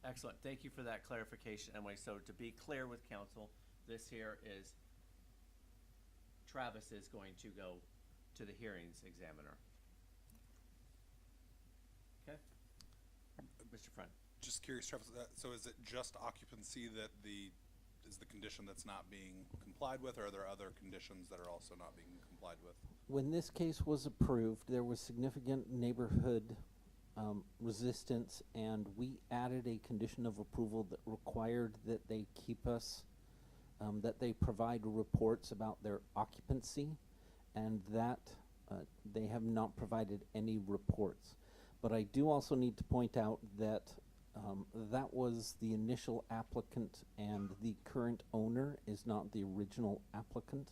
Excellent. Thank you for that clarification, Emily. So to be clear with council, this here is Travis is going to go to the hearings examiner. Okay. Mr. Friend. Just curious, Travis, so is it just occupancy that is the condition that's not being complied with, or are there other conditions that are also not being complied with? When this case was approved, there was significant neighborhood resistance, and we added a condition of approval that required that they keep us, that they provide reports about their occupancy, and that they have not provided any reports. But I do also need to point out that that was the initial applicant, and the current owner is not the original applicant.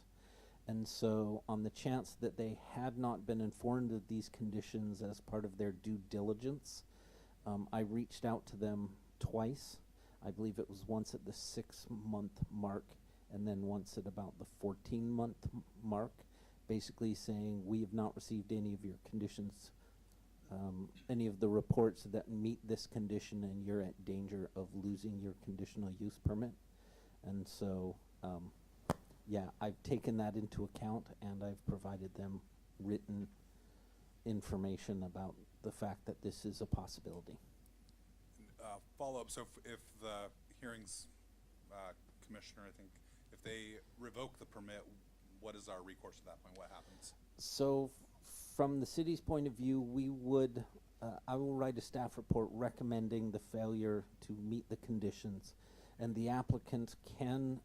And so on the chance that they had not been informed of these conditions as part of their due diligence, I reached out to them twice. I believe it was once at the 6-month mark and then once at about the 14-month mark, basically saying we have not received any of your conditions, any of the reports that meet this condition, and you're at danger of losing your conditional use permit. And so, yeah, I've taken that into account, and I've provided them written information about the fact that this is a possibility. Follow-up, so if the hearings commissioner, I think, if they revoke the permit, what is our recourse at that point? What happens? So from the city's point of view, we would, I will write a staff report recommending the failure to meet the conditions, and the applicant can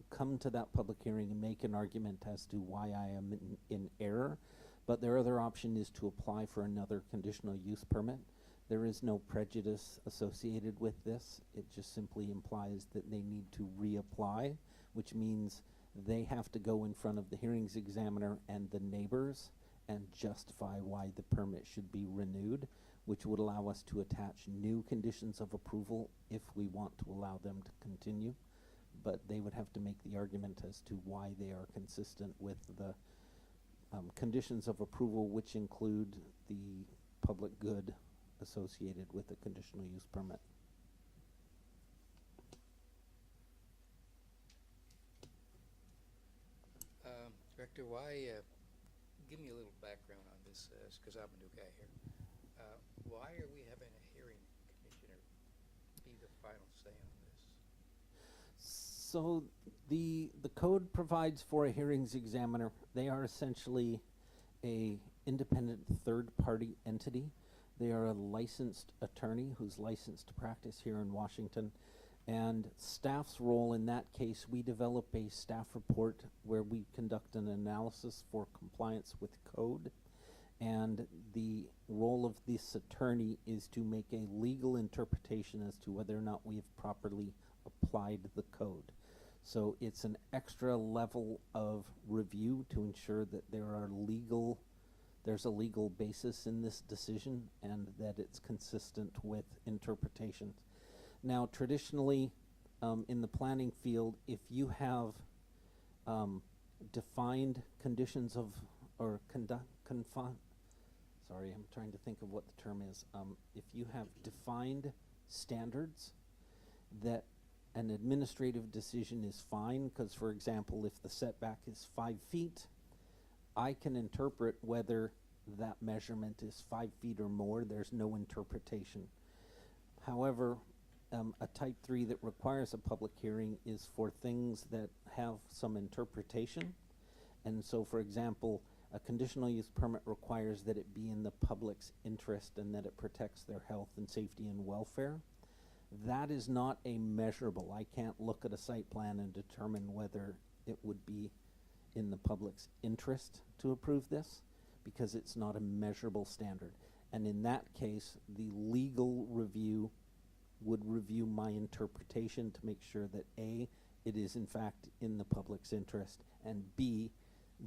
come to that public hearing and make an argument as to why I am in error. But their other option is to apply for another conditional use permit. There is no prejudice associated with this. It just simply implies that they need to reapply, which means they have to go in front of the hearings examiner and the neighbors and justify why the permit should be renewed, which would allow us to attach new conditions of approval if we want to allow them to continue. But they would have to make the argument as to why they are consistent with the conditions of approval, which include the public good associated with a conditional use permit. Director, give me a little background on this, because I'm a new guy here. Why are we having a hearing commissioner be the final say on this? So the code provides for a hearings examiner. They are essentially a independent third-party entity. They are a licensed attorney who's licensed to practice here in Washington. And staff's role in that case, we develop a staff report where we conduct an analysis for compliance with code. And the role of this attorney is to make a legal interpretation as to whether or not we have properly applied the code. So it's an extra level of review to ensure that there's a legal basis in this decision and that it's consistent with interpretations. Now, traditionally, in the planning field, if you have defined conditions of, or sorry, I'm trying to think of what the term is. If you have defined standards, that an administrative decision is fine, because, for example, if the setback is 5 feet, I can interpret whether that measurement is 5 feet or more. There's no interpretation. However, a type 3 that requires a public hearing is for things that have some interpretation. And so, for example, a conditional use permit requires that it be in the public's interest and that it protects their health and safety and welfare. That is not a measurable. I can't look at a site plan and determine whether it would be in the public's interest to approve this, because it's not a measurable standard. And in that case, the legal review would review my interpretation to make sure that A, it is in fact in the public's interest, and B,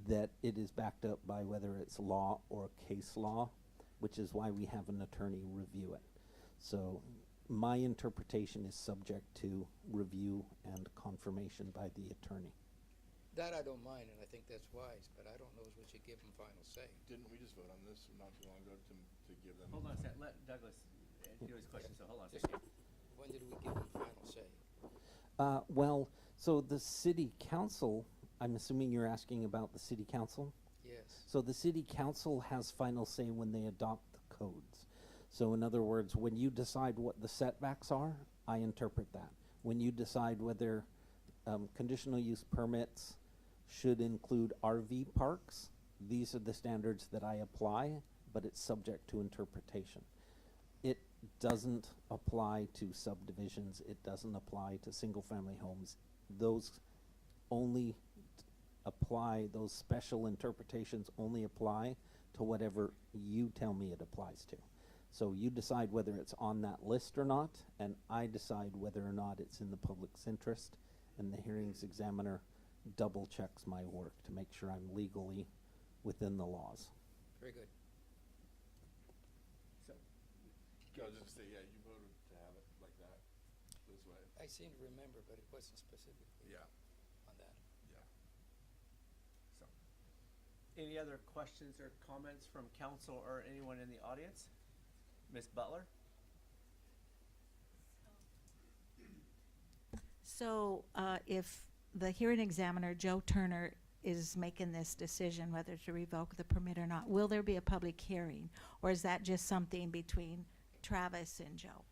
that it is backed up by whether it's law or case law, which is why we have an attorney review it. So my interpretation is subject to review and confirmation by the attorney. That I don't mind, and I think that's wise, but I don't know if we should give them final say. Didn't we just vote on this not too long ago to give them? Hold on a second, let Douglas do his question, so hold on a second. When did we give them final say? Well, so the city council, I'm assuming you're asking about the city council? Yes. So the city council has final say when they adopt the codes. So in other words, when you decide what the setbacks are, I interpret that. When you decide whether conditional use permits should include RV parks, these are the standards that I apply, but it's subject to interpretation. It doesn't apply to subdivisions. It doesn't apply to single-family homes. Those only apply, those special interpretations only apply to whatever you tell me it applies to. So you decide whether it's on that list or not, and I decide whether or not it's in the public's interest, and the hearings examiner double checks my work to make sure I'm legally within the laws. Very good. So, I was just say, yeah, you voted to have it like that, this way. I seem to remember, but it wasn't specifically Yeah, on that. yeah. so. Any other questions or comments from council or anyone in the audience? Ms. Butler? So if the hearing examiner, Joe Turner, is making this decision whether to revoke the permit or not, will there be a public hearing? Or is that just something between Travis and Joe?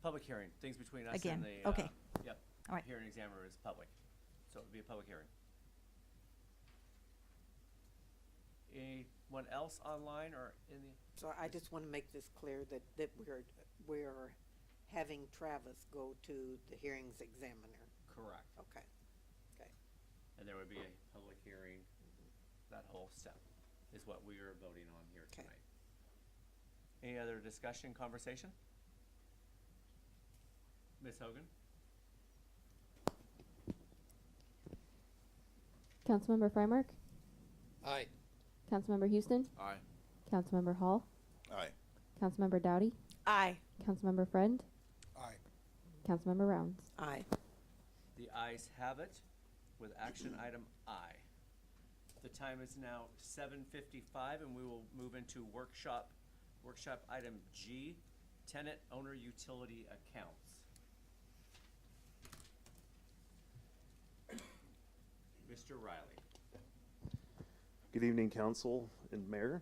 Public hearing, things between us Again, and the, okay. Yep. All right. Hearing examiner is public, so it would be a public hearing. Anyone else online or in the? So I just want to make this clear that we're having Travis go to the hearings examiner. Correct. Okay, okay. And there would be a public hearing, that whole step is what we are voting on here Okay. tonight. Any other discussion, conversation? Ms. Hogan? Councilmember Freimark, Aye. Councilmember Houston, Aye. Councilmember Hall, Aye. Councilmember Dowdy, Aye. Councilmember Friend, Aye. Councilmember Rounds. Aye. The ayes have it with action item I. The time is now 7:55 and we will move into workshop item G, tenant owner utility accounts. Mr. Riley. Good evening, council and mayor.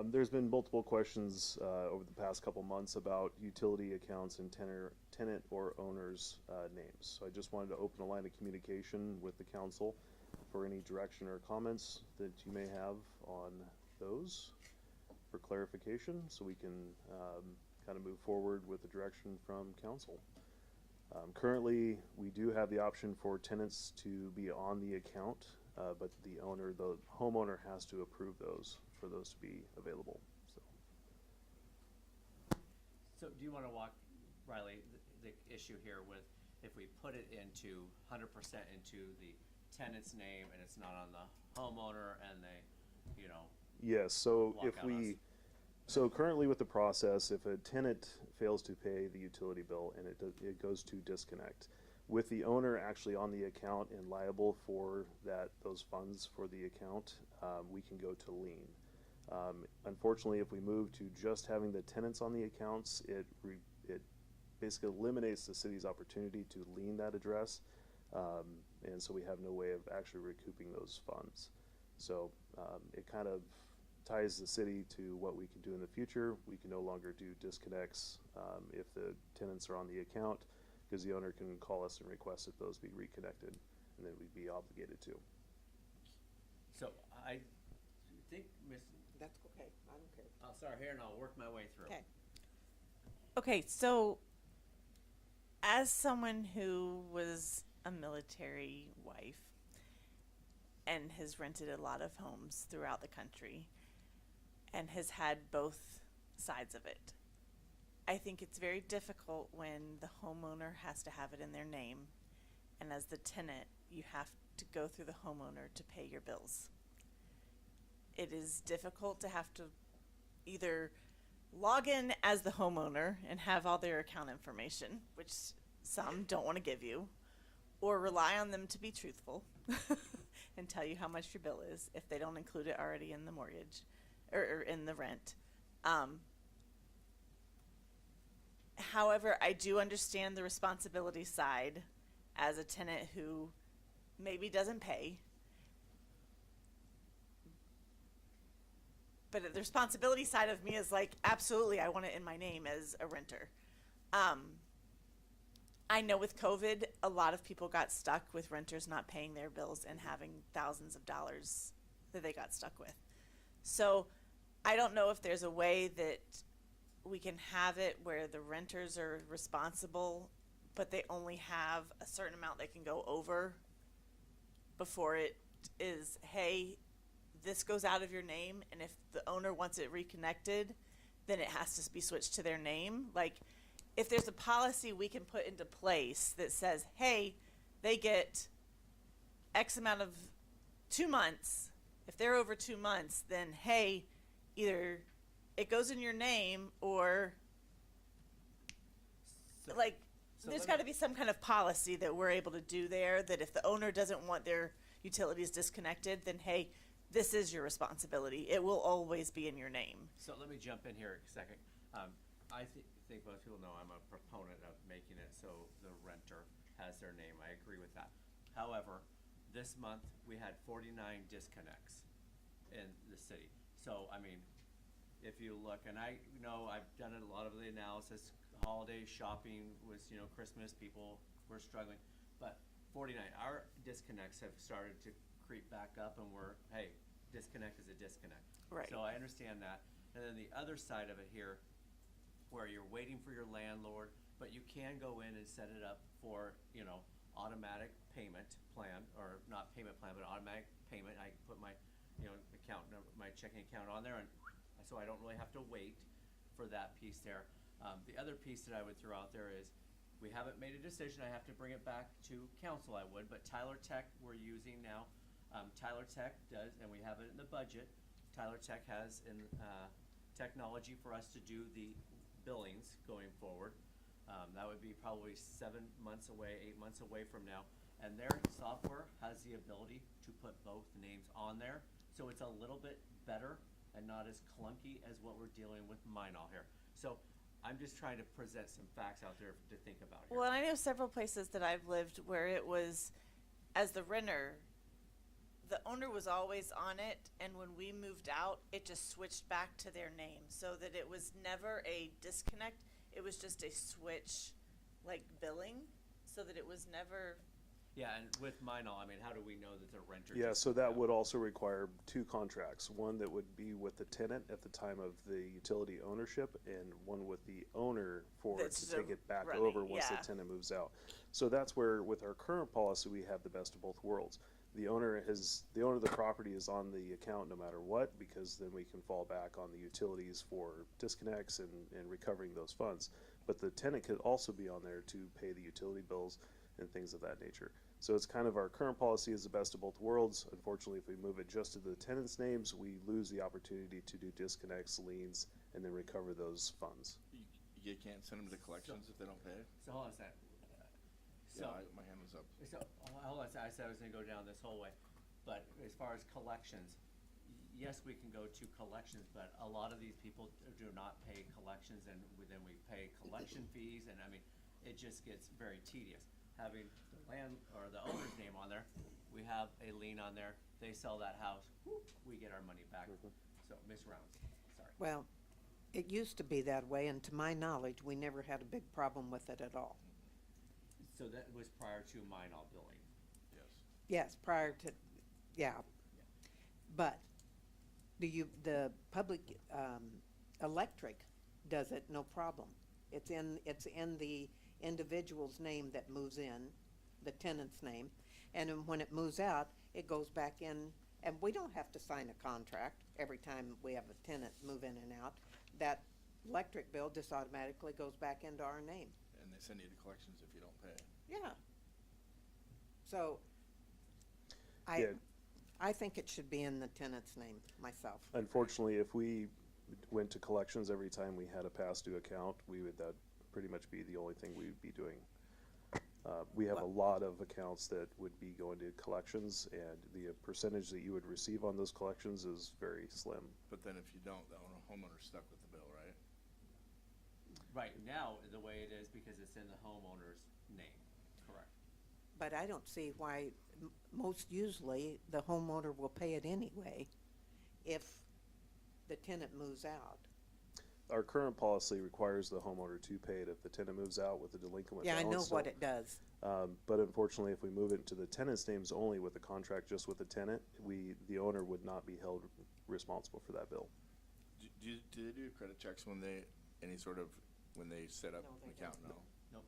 There's been multiple questions over the past couple months about utility accounts and tenant or owner's names. So I just wanted to open a line of communication with the council for any direction or comments that you may have on those for clarification, so we can kind of move forward with the direction from council. Currently, we do have the option for tenants to be on the account, but the homeowner has to approve those for those to be available. So do you want to walk, Riley, the issue here with if we put it into 100% into the tenant's name and it's not on the homeowner and they, Yes, so walk if out us. so currently with the process, if a tenant fails to pay the utility bill and it goes to disconnect, with the owner actually on the account and liable for those funds for the account, we can go to lien. Unfortunately, if we move to just having the tenants on the accounts, it basically eliminates the city's opportunity to lien that address, and so we have no way of actually recouping those funds. So it kind of ties the city to what we can do in the future. We can no longer do disconnects if the tenants are on the account, because the owner can call us and request that those be reconnected, and then we'd be obligated to. So I think, That's okay. I don't care. I'll start here and I'll work my way through. Okay. Okay, so as someone who was a military wife and has rented a lot of homes throughout the country and has had both sides of it, I think it's very difficult when the homeowner has to have it in their name, and as the tenant, you have to go through the homeowner to pay your bills. It is difficult to have to either log in as the homeowner and have all their account information, which some don't want to give you, or rely on them to be truthful and tell you how much your bill is if they don't include it already in the mortgage or in the rent. However, I do understand the responsibility side as a tenant who maybe doesn't pay. But the responsibility side of me is like, absolutely, I want it in my name as a renter. I know with COVID, a lot of people got stuck with renters not paying their bills and having thousands of dollars that they got stuck with. So I don't know if there's a way that we can have it where the renters are responsible, but they only have a certain amount they can go over before it is, hey, this goes out of your name, and if the owner wants it reconnected, then it has to be switched to their name. Like, if there's a policy we can put into place that says, hey, they get X amount of 2 months. If they're over 2 months, then hey, either it goes in your name or So there's let got me- to be some kind of policy that we're able to do there, that if the owner doesn't want their utilities disconnected, then hey, this is your responsibility. It will always be in your name. So let me jump in here a second. I think most people know I'm a proponent of making it so the renter has their name. I agree with that. However, this month we had 49 disconnects in the city. So, I mean, if you look, and I know I've done a lot of the analysis, holiday shopping was, Christmas, people were struggling, but 49, our disconnects have started to creep back up, and hey, disconnect is a disconnect. Right. So I understand that. And then the other side of it here, where you're waiting for your landlord, but you can go in and set it up for, automatic payment plan, or not payment plan, but automatic payment. I put my, account number, my checking account on there, and so I don't really have to wait for that piece there. The other piece that I would throw out there is, we haven't made a decision. I have to bring it back to council, I would, but Tyler Tech we're using now. Tyler Tech does, and we have it in the budget, Tyler Tech has in, technology for us to do the billings going forward. That would be probably 7 months away, 8 months away from now. And their software has the ability to put both names on there. So it's a little bit better and not as clunky as what we're dealing with mine all here. So I'm just trying to present some facts out there to think about here. Well, I know several places that I've lived where it was, as the renter, the owner was always on it, and when we moved out, it just switched back to their name, so that it was never a disconnect. It was just a switch, like billing, so that it was never. Yeah, and with mine all, I mean, how do we know that the renter? Yeah, just so moved that out? would also require 2 contracts, one that would be with the tenant at the time of the utility ownership, and one with the owner for That's to take the it back running, over once yeah. the tenant moves out. So that's where, with our current policy, we have the best of both worlds. The owner of the property is on the account no matter what, because then we can fall back on the utilities for disconnects and recovering those funds. But the tenant could also be on there to pay the utility bills and things of that nature. So it's kind of our current policy is the best of both worlds. Unfortunately, if we move it just to the tenants' names, we lose the opportunity to do disconnects, liens, and then recover those funds. You can't send them to collections if they don't pay? So hold on a second. So, My hand was up. so, hold on a second. I said I was gonna go down this whole way. But as far as collections, yes, we can go to collections, but a lot of these people do not pay collections, and then we pay collection fees, and I mean, it just gets very tedious. Having the land or the owner's name on there, we have a lien on there, they sell that house, whoop, we get our money back. So, Ms. Rounds, sorry. Well, it used to be that way, and to my knowledge, we never had a big problem with it at all. So that was prior to mine all billing. Yes. Yes, prior to, yeah. But the public, electric does it, no problem. It's in the individual's name that moves in, the tenant's name, and then when it moves out, it goes back in, and we don't have to sign a contract every time we have a tenant move in and out. That electric bill just automatically goes back into our name. And they send you to collections if you don't pay. Yeah. So, Yeah. I think it should be in the tenant's name myself. Unfortunately, if we went to collections every time we had a past due account, that pretty much be the only thing we would be doing. We have a lot of accounts that would be going to collections, and the percentage that you would receive on those collections is very slim. But then if you don't, the homeowner's stuck with the bill, right? Right now, the way it is, because it's in the homeowner's name, correct? But I don't see why, most usually, the homeowner will pay it anyway if the tenant moves out. Our current policy requires the homeowner to pay it if the tenant moves out with a delinquent Yeah, I balance. know so, what it does. But unfortunately, if we move it into the tenant's names only with the contract just with the tenant, the owner would not be held responsible for that bill. Do they do credit checks when they set up No, an they account? No. Nope.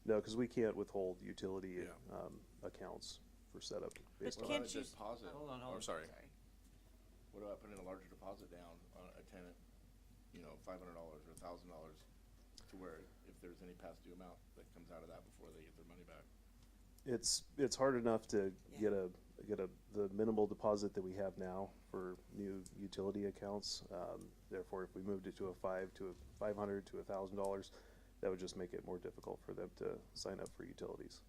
No, because we can't withhold utility Yeah. accounts for setup based But on What can't about a you- deposit? Hold on, Oh, sorry. What about putting a larger deposit down on a tenant, $500 or $1,000, to where if there's any past due amount that comes out of that before they get their money back? It's hard enough to get the minimal deposit that we have now for new utility accounts. Therefore, if we moved it to a $500 to $1,000, that would just make it more difficult for them to sign up for utilities.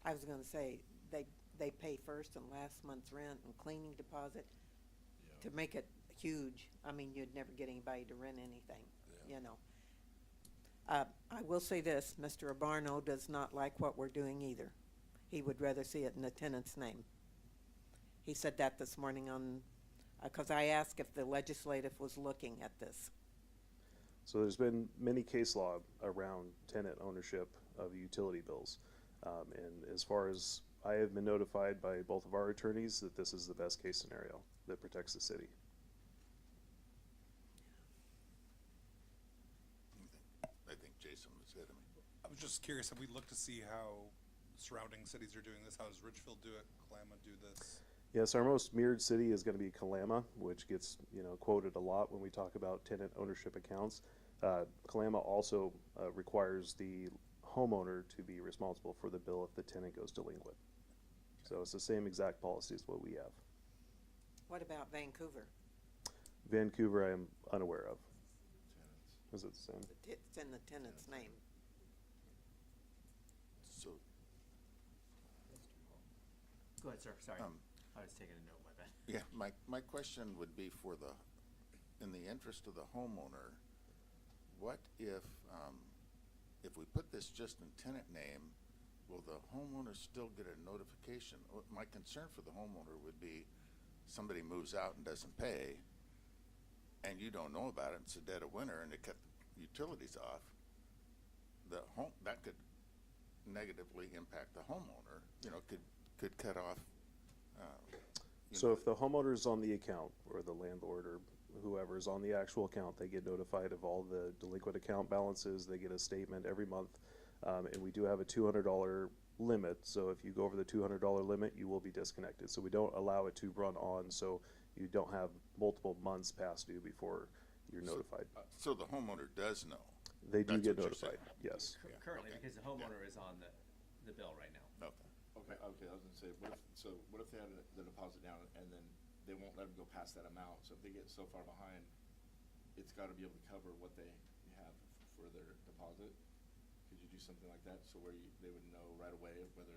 I was gonna say, they pay first and last month's rent and cleaning deposit to make it huge. I mean, you'd never get anybody to rent anything, you know. I will say this, Mr. Abarno does not like what we're doing either. He would rather see it in the tenant's name. He said that this morning because I asked if the legislative was looking at this. So there's been many case law around tenant ownership of utility bills. And as far as I have been notified by both of our attorneys that this is the best case scenario that protects the city. I think Jason was ahead of me. I was just curious, have we looked to see how surrounding cities are doing this? How does Richfield do it? Kalama do this? Yes, our most mirrored city is going to be Kalama, which gets quoted a lot when we talk about tenant ownership accounts. Kalama also requires the homeowner to be responsible for the bill if the tenant goes delinquent. So it's the same exact policy as what we have. What about Vancouver? Vancouver, I am unaware of. Is it the same? It's in the tenant's name. So, Go ahead, sir, sorry. Um, I was taking a note, my bad. yeah, my question would be for in the interest of the homeowner, what if we put this just in tenant name, will the homeowner still get a notification? My concern for the homeowner would be somebody moves out and doesn't pay, and you don't know about it, it's a dead of winter, and they cut the utilities off. That could negatively impact the homeowner, could cut off. So if the homeowner is on the account, or the landlord, or whoever is on the actual account, they get notified of all the delinquent account balances, they get a statement every month, and we do have a $200 limit, so if you go over the $200 limit, you will be disconnected. So we don't allow it to run on, so you don't have multiple months past due before you're notified. So the homeowner does know. They do That's get what you're notified, saying. yes. Yeah, Currently, okay. because the homeowner is on the bill right now. Okay. Okay, I was gonna say, what if they had the deposit down and then they won't let them go past that amount? So if they get so far behind, it's gotta be able to cover what they have for their deposit? Could you do something like that, so where they would know right away whether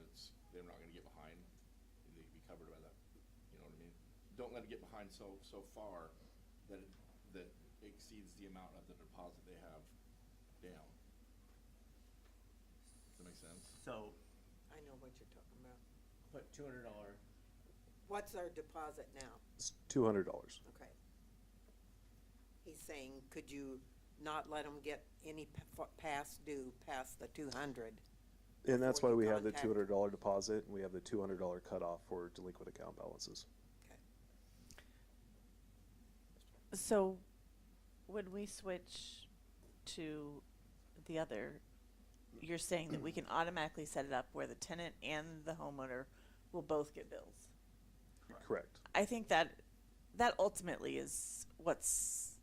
they're not gonna get behind, and they could be covered by that, you know what I mean? Don't let it get behind so far that it exceeds the amount of the deposit they have down. Does that make sense? So, I know what you're talking about. put $200, What's our deposit now? It's $200. Okay. He's saying, could you not let them get any past due past the 200? And that's why Before we you have the contact- $200 deposit, and we have the $200 cutoff for delinquent account balances. So, when we switch to the other, you're saying that we can automatically set it up where the tenant and the homeowner will both get bills? Correct. I think that ultimately is what's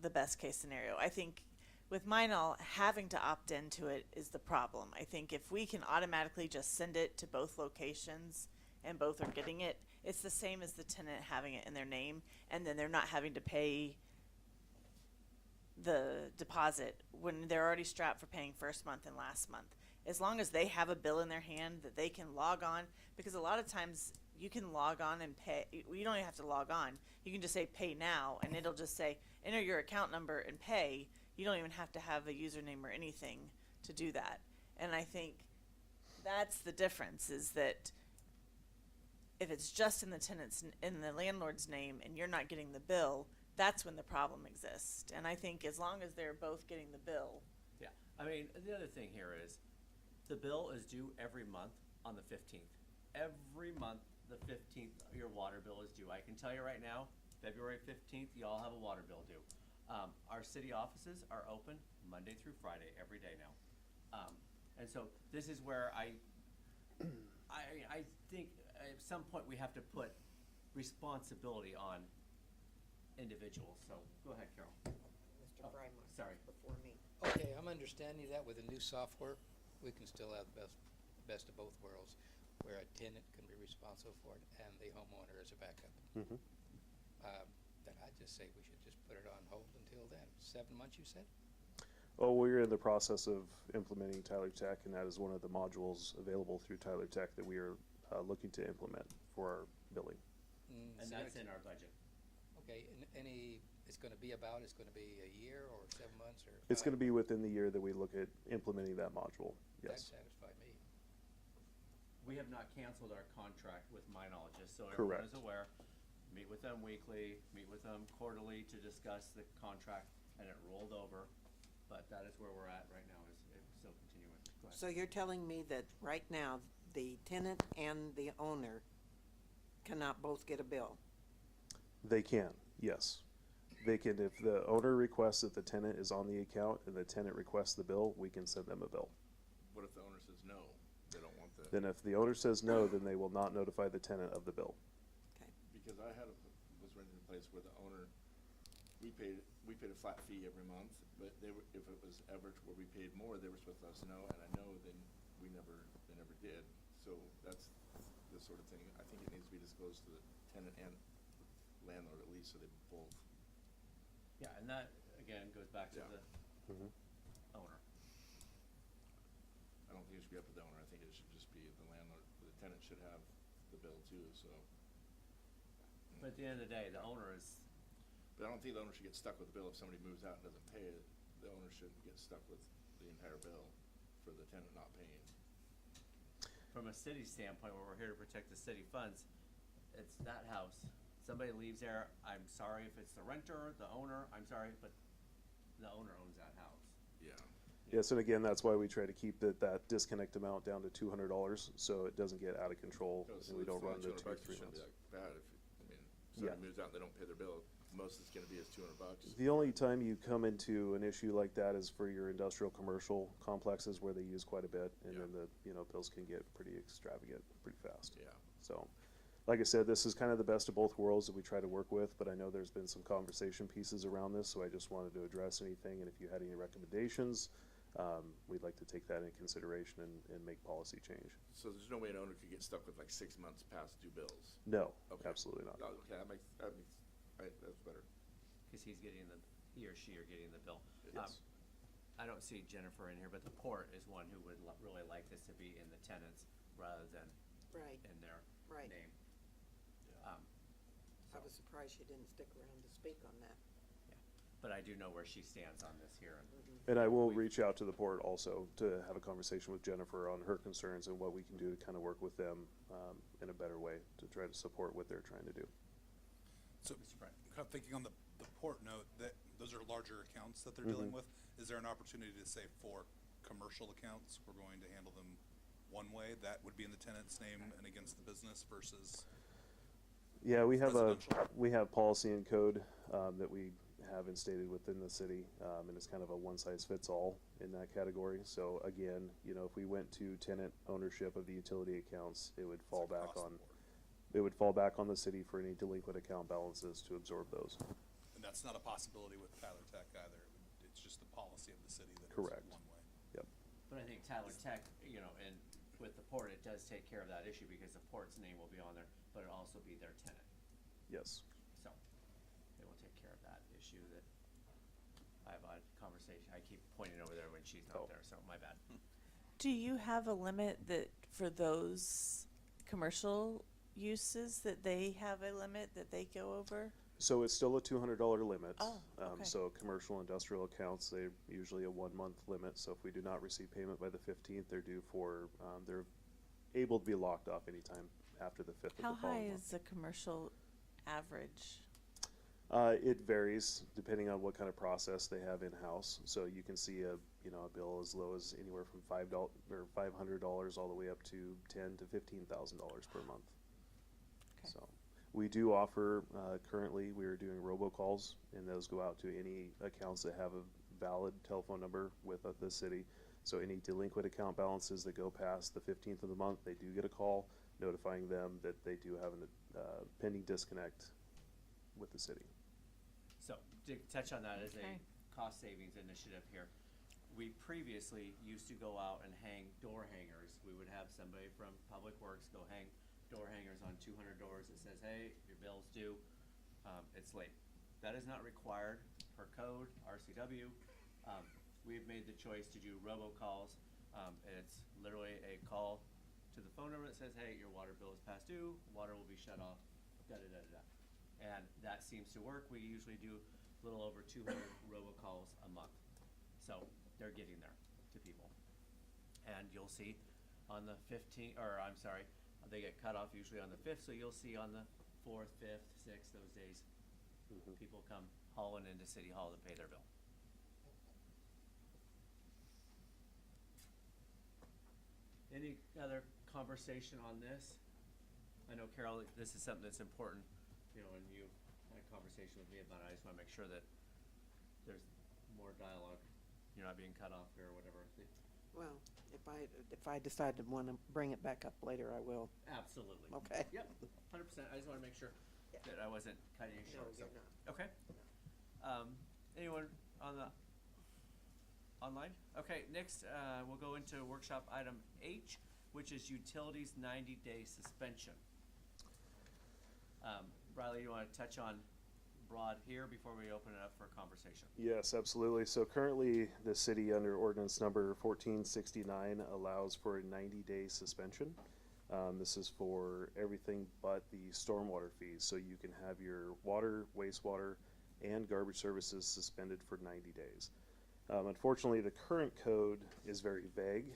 the best case scenario. I think with mine all, having to opt into it is the problem. I think if we can automatically just send it to both locations and both are getting it, it's the same as the tenant having it in their name, and then they're not having to pay the deposit when they're already strapped for paying first month and last month. As long as they have a bill in their hand that they can log on, because a lot of times you can log on and pay. You don't even have to log on. You can just say pay now, and it'll just say enter your account number and pay. You don't even have to have a username or anything to do that. And I think that's the difference, is that if it's just in the landlord's name and you're not getting the bill, that's when the problem exists. And I think as long as they're both getting the bill, yeah. I mean, the other thing here is, the bill is due every month on the 15th. Every month, the 15th, your water bill is due. I can tell you right now, February 15th, you all have a water bill due. Our city offices are open Monday through Friday, every day now. And so this is where I think at some point we have to put responsibility on individuals. So go ahead, Carol. Mr. Frymark. Sorry. Before me. Okay, I'm understanding that with the new software, we can still have the best of both worlds, where a tenant can be responsible for it and the homeowner as a backup. Mhm. Then I'd just say we should just put it on hold until then. 7 months, you said? Oh, we're in the process of implementing Tyler Tech, and that is one of the modules available through Tyler Tech that we are looking to implement for our billing. And that's in our budget. Okay, and it's gonna be a year or 7 months or? It's going to be within the year that we look at implementing that module, That yes. satisfied me. We have not canceled our contract with Minologist, so everyone Correct. is aware. Meet with them weekly, meet with them quarterly to discuss the contract, and it rolled over. But that is where we're at right now, is it's still continuing. Go ahead. So you're telling me that right now, the tenant and the owner cannot both get a bill? They can, yes. They can, if the owner requests that the tenant is on the account and the tenant requests the bill, we can send them a bill. What if the owner says no, they don't want the? Then if the owner says no, then they will not notify the tenant of the bill. Because I was renting a place where the owner, we paid a flat fee every month, but if it was ever to where we paid more, they were supposed to let us know, and I know then they never did. So that's the sort of thing, I think it needs to be disclosed to the tenant and landlord at least, so they both. Yeah, and that, again, goes back to Yeah. the Mhm. owner. I don't think it should be up to the owner, I think it should just be the landlord, the tenant should have the bill too, so. But at the end of the day, the owner is, But I don't think the owner should get stuck with the bill if somebody moves out and doesn't pay it. The owner shouldn't get stuck with the entire bill for the tenant not paying. from a city standpoint, where we're here to protect the city funds, it's that house. Somebody leaves there, I'm sorry if it's the renter, the owner, I'm sorry, but the owner owns that house. Yeah. Yes, and again, that's why we try to keep that disconnect amount down to $200, so it doesn't get out of control, and we don't run the 2 or 3 Shouldn't be months. that bad if, I mean, Yeah. somebody moves out and they don't pay their bill, most it's gonna be is $200. The only time you come into an issue like that is for your industrial commercial complexes where they use quite a bit, and then the bills can get pretty extravagant pretty fast. Yeah. So, like I said, this is kind of the best of both worlds that we try to work with, but I know there's been some conversation pieces around this, so I just wanted to address anything, and if you had any recommendations, we'd like to take that into consideration and make policy change. So there's no way an owner could get stuck with like 6 months past due bills? No, Okay. absolutely not. Oh, okay, that's better. Cause he or she are getting the bill. Yes. I don't see Jennifer in here, but the port is one who would really like this to be in the tenants rather than Right, in their right. name. I was surprised she didn't stick around to speak on that. But I do know where she stands on this here. And I will reach out to the port also to have a conversation with Jennifer on her concerns and what we can do to kind of work with them in a better way to try to support what they're trying to do. So, Mr. Brett. kind of thinking on the port note, that those are larger accounts that they're dealing with. Is there an opportunity to say for commercial accounts, we're going to handle them one way, that would be in the tenant's name and against the business versus? Yeah, we have Residential. policy and code that we have instated within the city, and it's kind of a one-size-fits-all in that category. So again, if we went to tenant ownership of the utility accounts, it would fall back across the on, board. it would fall back on the city for any delinquent account balances to absorb those. And that's not a possibility with Tyler Tech either. It's just the policy of the city that it's Correct. one way. Yep. But I think Tyler Tech, and with the port, it does take care of that issue because the port's name will be on there, but it'll also be their tenant. Yes. So, they will take care of that issue that I have a conversation, I keep pointing over there when she's not there, so my bad. Do you have a limit that for those commercial uses that they have a limit that they go over? So it's still a $200 limit. Oh, okay. So commercial industrial accounts, they're usually a 1-month limit. So if we do not receive payment by the 15th, they're due for, they're able to be locked off anytime after the 5th of How the following high month. is the commercial average? It varies depending on what kind of process they have in-house. So you can see a bill as low as anywhere from $5 or $500 all the way up to $10,000 to $15,000 per month. Okay. So we do offer, currently we are doing robocalls, and those go out to any accounts that have a valid telephone number with the city. So any delinquent account balances that go past the 15th of the month, they do get a call notifying them that they do have a pending disconnect with the city. So, to touch on that as a Okay. cost savings initiative here, we previously used to go out and hang door hangers. We would have somebody from Public Works go hang door hangers on 200 doors that says, hey, your bill's due, it's late. That is not required per code, RCW. We've made the choice to do robocalls, and it's literally a call to the phone number that says, hey, your water bill is past due, water will be shut off, da-da-da-da-da. And that seems to work. We usually do a little over 200 robocalls a month. So they're getting there to people. And you'll see on the 15th, or I'm sorry, they get cut off usually on the 5th, so you'll see on the 4th, 5th, 6th, those days, people come hauling into City Hall to pay their bill. Any other conversation on this? I know, Carol, this is something that's important, and you had a conversation with me about it. I just wanna make sure that there's more dialogue. You're not being cut off here or whatever. Well, if I decide to want to bring it back up later, I will. Absolutely. Okay. Yep, 100%. I just wanna make sure that I wasn't cutting you No, short, so. you're not. Okay. Anyone on the online? Okay, next, we'll go into workshop item H, which is utilities 90-day suspension. Riley, Riley, you wanna touch on broad here before we open it up for conversation? Yes, absolutely. So currently, the city under ordinance number 1469 allows for a 90-day suspension. This is for everything but the stormwater fees. So you can have your water, wastewater, and garbage services suspended for 90 days. Unfortunately, the current code is very vague.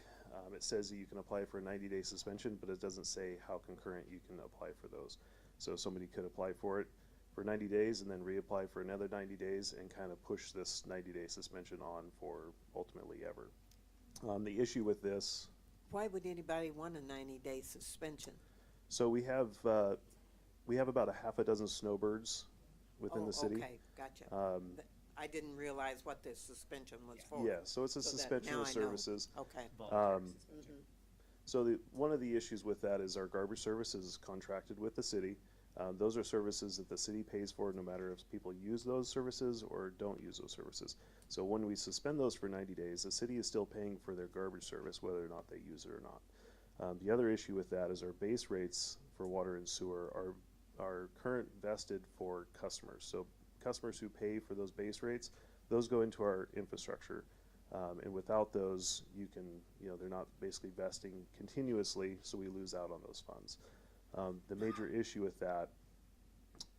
It says that you can apply for a 90-day suspension, but it doesn't say how concurrent you can apply for those. So somebody could apply for it for 90 days and then reapply for another 90 days and kind of push this 90-day suspension on for ultimately ever. The issue with this, Why would anybody want a 90-day suspension? so we have about a half a dozen snowbirds within the city. Okay, gotcha. I didn't realize what this suspension was for. Yeah, so it's a So that suspension now of I know. services. Okay. Voluntary Um, suspension. So one of the issues with that is our garbage service is contracted with the city. Those are services that the city pays for no matter if people use those services or don't use those services. So when we suspend those for 90 days, the city is still paying for their garbage service whether or not they use it or not. The other issue with that is our base rates for water and sewer are current vested for customers. So customers who pay for those base rates, those go into our infrastructure. And without those, they're not basically vesting continuously, so we lose out on those funds. The major issue with that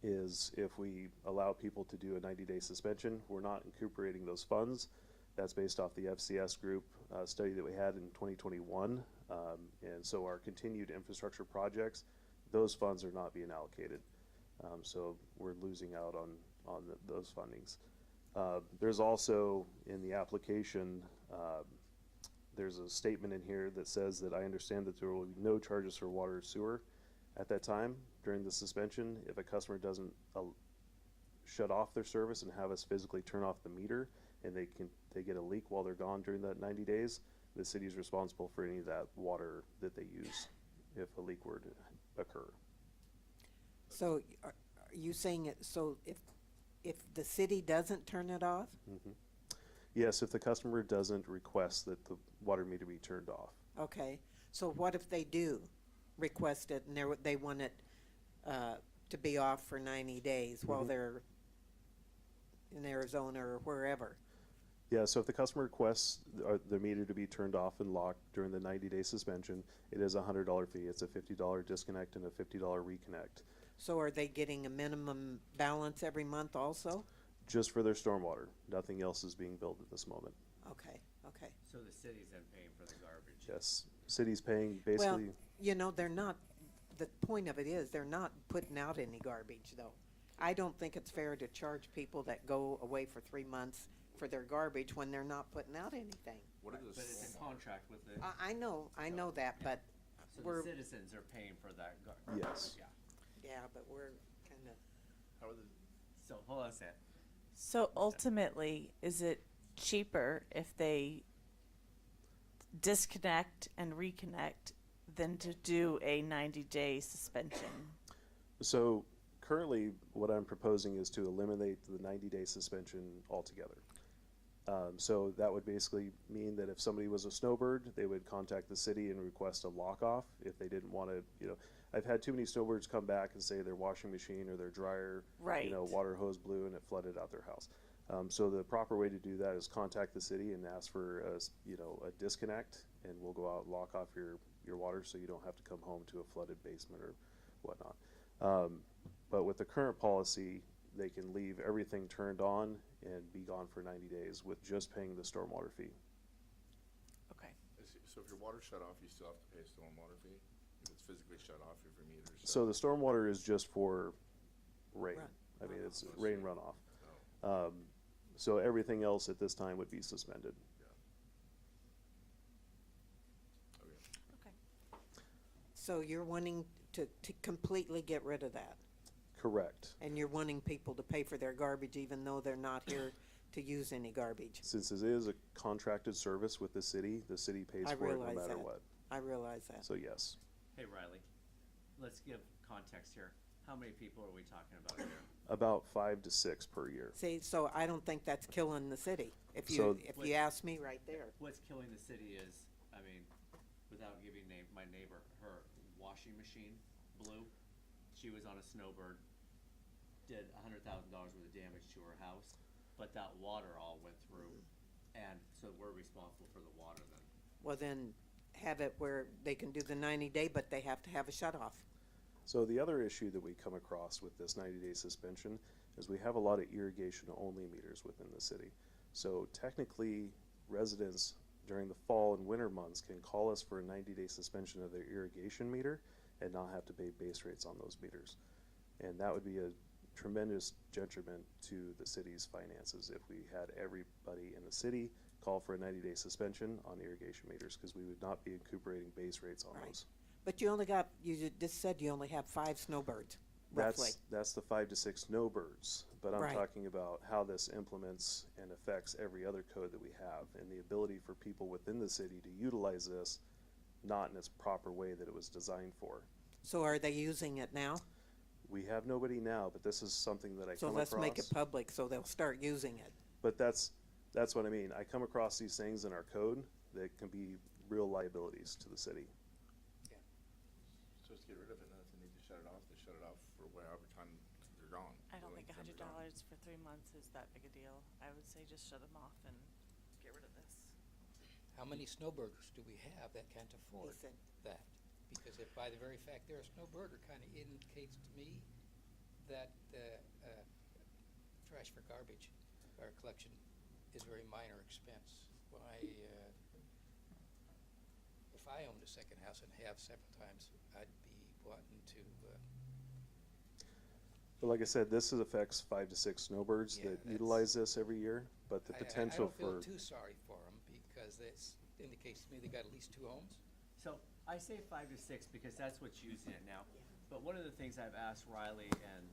is if we allow people to do a 90-day suspension, we're not incorporating those funds. That's based off the FCS group study that we had in 2021. And so our continued infrastructure projects, those funds are not being allocated. So we're losing out on those fundings. There's also in the application, there's a statement in here that says that I understand that there will be no charges for water or sewer at that time during the suspension. If a customer doesn't shut off their service and have us physically turn off the meter and they get a leak while they're gone during that 90 days, the city is responsible for any of that water that they use if a leak were to occur. So are you saying it, so if the city doesn't turn it off? Mm-hmm. Yes, if the customer doesn't request that the water meter be turned off. Okay, so what if they do request it and they want it to be off for 90 days while Mhm. they're in Arizona or wherever? Yeah, so if the customer requests the meter to be turned off and locked during the 90-day suspension, it is a $100 fee. It's a $50 disconnect and a $50 reconnect. So are they getting a minimum balance every month also? Just for their stormwater. Nothing else is being billed at this moment. Okay, okay. So the city's then paying for the garbage? Yes, city's paying basically. Well, they're not, the point of it is, they're not putting out any garbage, though. I don't think it's fair to charge people that go away for 3 months for their garbage when they're not putting out anything. But it's a contract with the, I know that, but so we're, the citizens are paying for that garbage? Yes. Yeah. yeah, but we're kinda, So, hold on a second. So ultimately, is it cheaper if they disconnect and reconnect than to do a 90-day suspension? So currently, what I'm proposing is to eliminate the 90-day suspension altogether. So that would basically mean that if somebody was a snowbird, they would contact the city and request a lock-off if they didn't want to, I've had too many snowbirds come back and say their washing machine or their dryer, Right. Water hose blew and it flooded out their house. So the proper way to do that is contact the city and ask for a disconnect, and we'll go out and lock off your water so you don't have to come home to a flooded basement or whatnot. But with the current policy, they can leave everything turned on and be gone for 90 days with just paying the stormwater fee. Okay. So if your water's shut off, you still have to pay a stormwater fee? If it's physically shut off, if your meter's shut? So the stormwater is just for rain. Run. I mean, it's rain runoff. So everything else at this time would be suspended. Okay. so you're wanting to completely get rid of that? Correct. And you're wanting people to pay for their garbage even though they're not here to use any garbage? Since it is a contracted service with the city pays I for it no realize matter that. what. I realize that. So yes. Hey, Riley, let's give context here. How many people are we talking about here? About 5 to 6 per year. See, so I don't think that's killing the city, if So- you ask me right there. What's killing the city is, I mean, without giving my neighbor, her washing machine blew. She was on a snowbird. did $100,000 worth of damage to her house, but that water all went through, and so we're responsible for the water then. Well, then have it where they can do the 90-day, but they have to have a shut-off. So the other issue that we come across with this 90-day suspension is we have a lot of irrigation-only meters within the city. So technically, residents during the fall and winter months can call us for a 90-day suspension of their irrigation meter and not have to pay base rates on those meters. And that would be a tremendous detriment to the city's finances if we had everybody in the city call for a 90-day suspension on irrigation meters, because we would not be recuperating base rates on Right. those. But you just said you only have 5 snowbirds, roughly. That's the 5 to 6 snowbirds, but I'm Right. talking about how this implements and affects every other code that we have, and the ability for people within the city to utilize this not in its proper way that it was designed for. So are they using it now? We have nobody now, but this is something that I So come let's across. make it public so they'll start using it. But that's what I mean. I come across these things in our code that can be real liabilities to the city. So let's get rid of it, and if they need to shut it off, they shut it off for whatever time they're gone. I don't think When they're gone. $100 for 3 months is that big a deal. I would say just shut them off and get rid of this. How many snowbirders do we have that can't afford He said- that? Because if by the very fact they're a snowbirder kind of indicates to me that trash for garbage or collection is a very minor expense. Why, if I owned a second house and have several times, I'd be wanting to, But like I said, this affects 5 to 6 snowbirds Yeah, that that's- utilize this every year, but the potential I don't for feel too sorry for them because this indicates to me they got at least 2 homes. So I say 5 to 6 because that's what's using it now. But one of the things I've asked Riley and,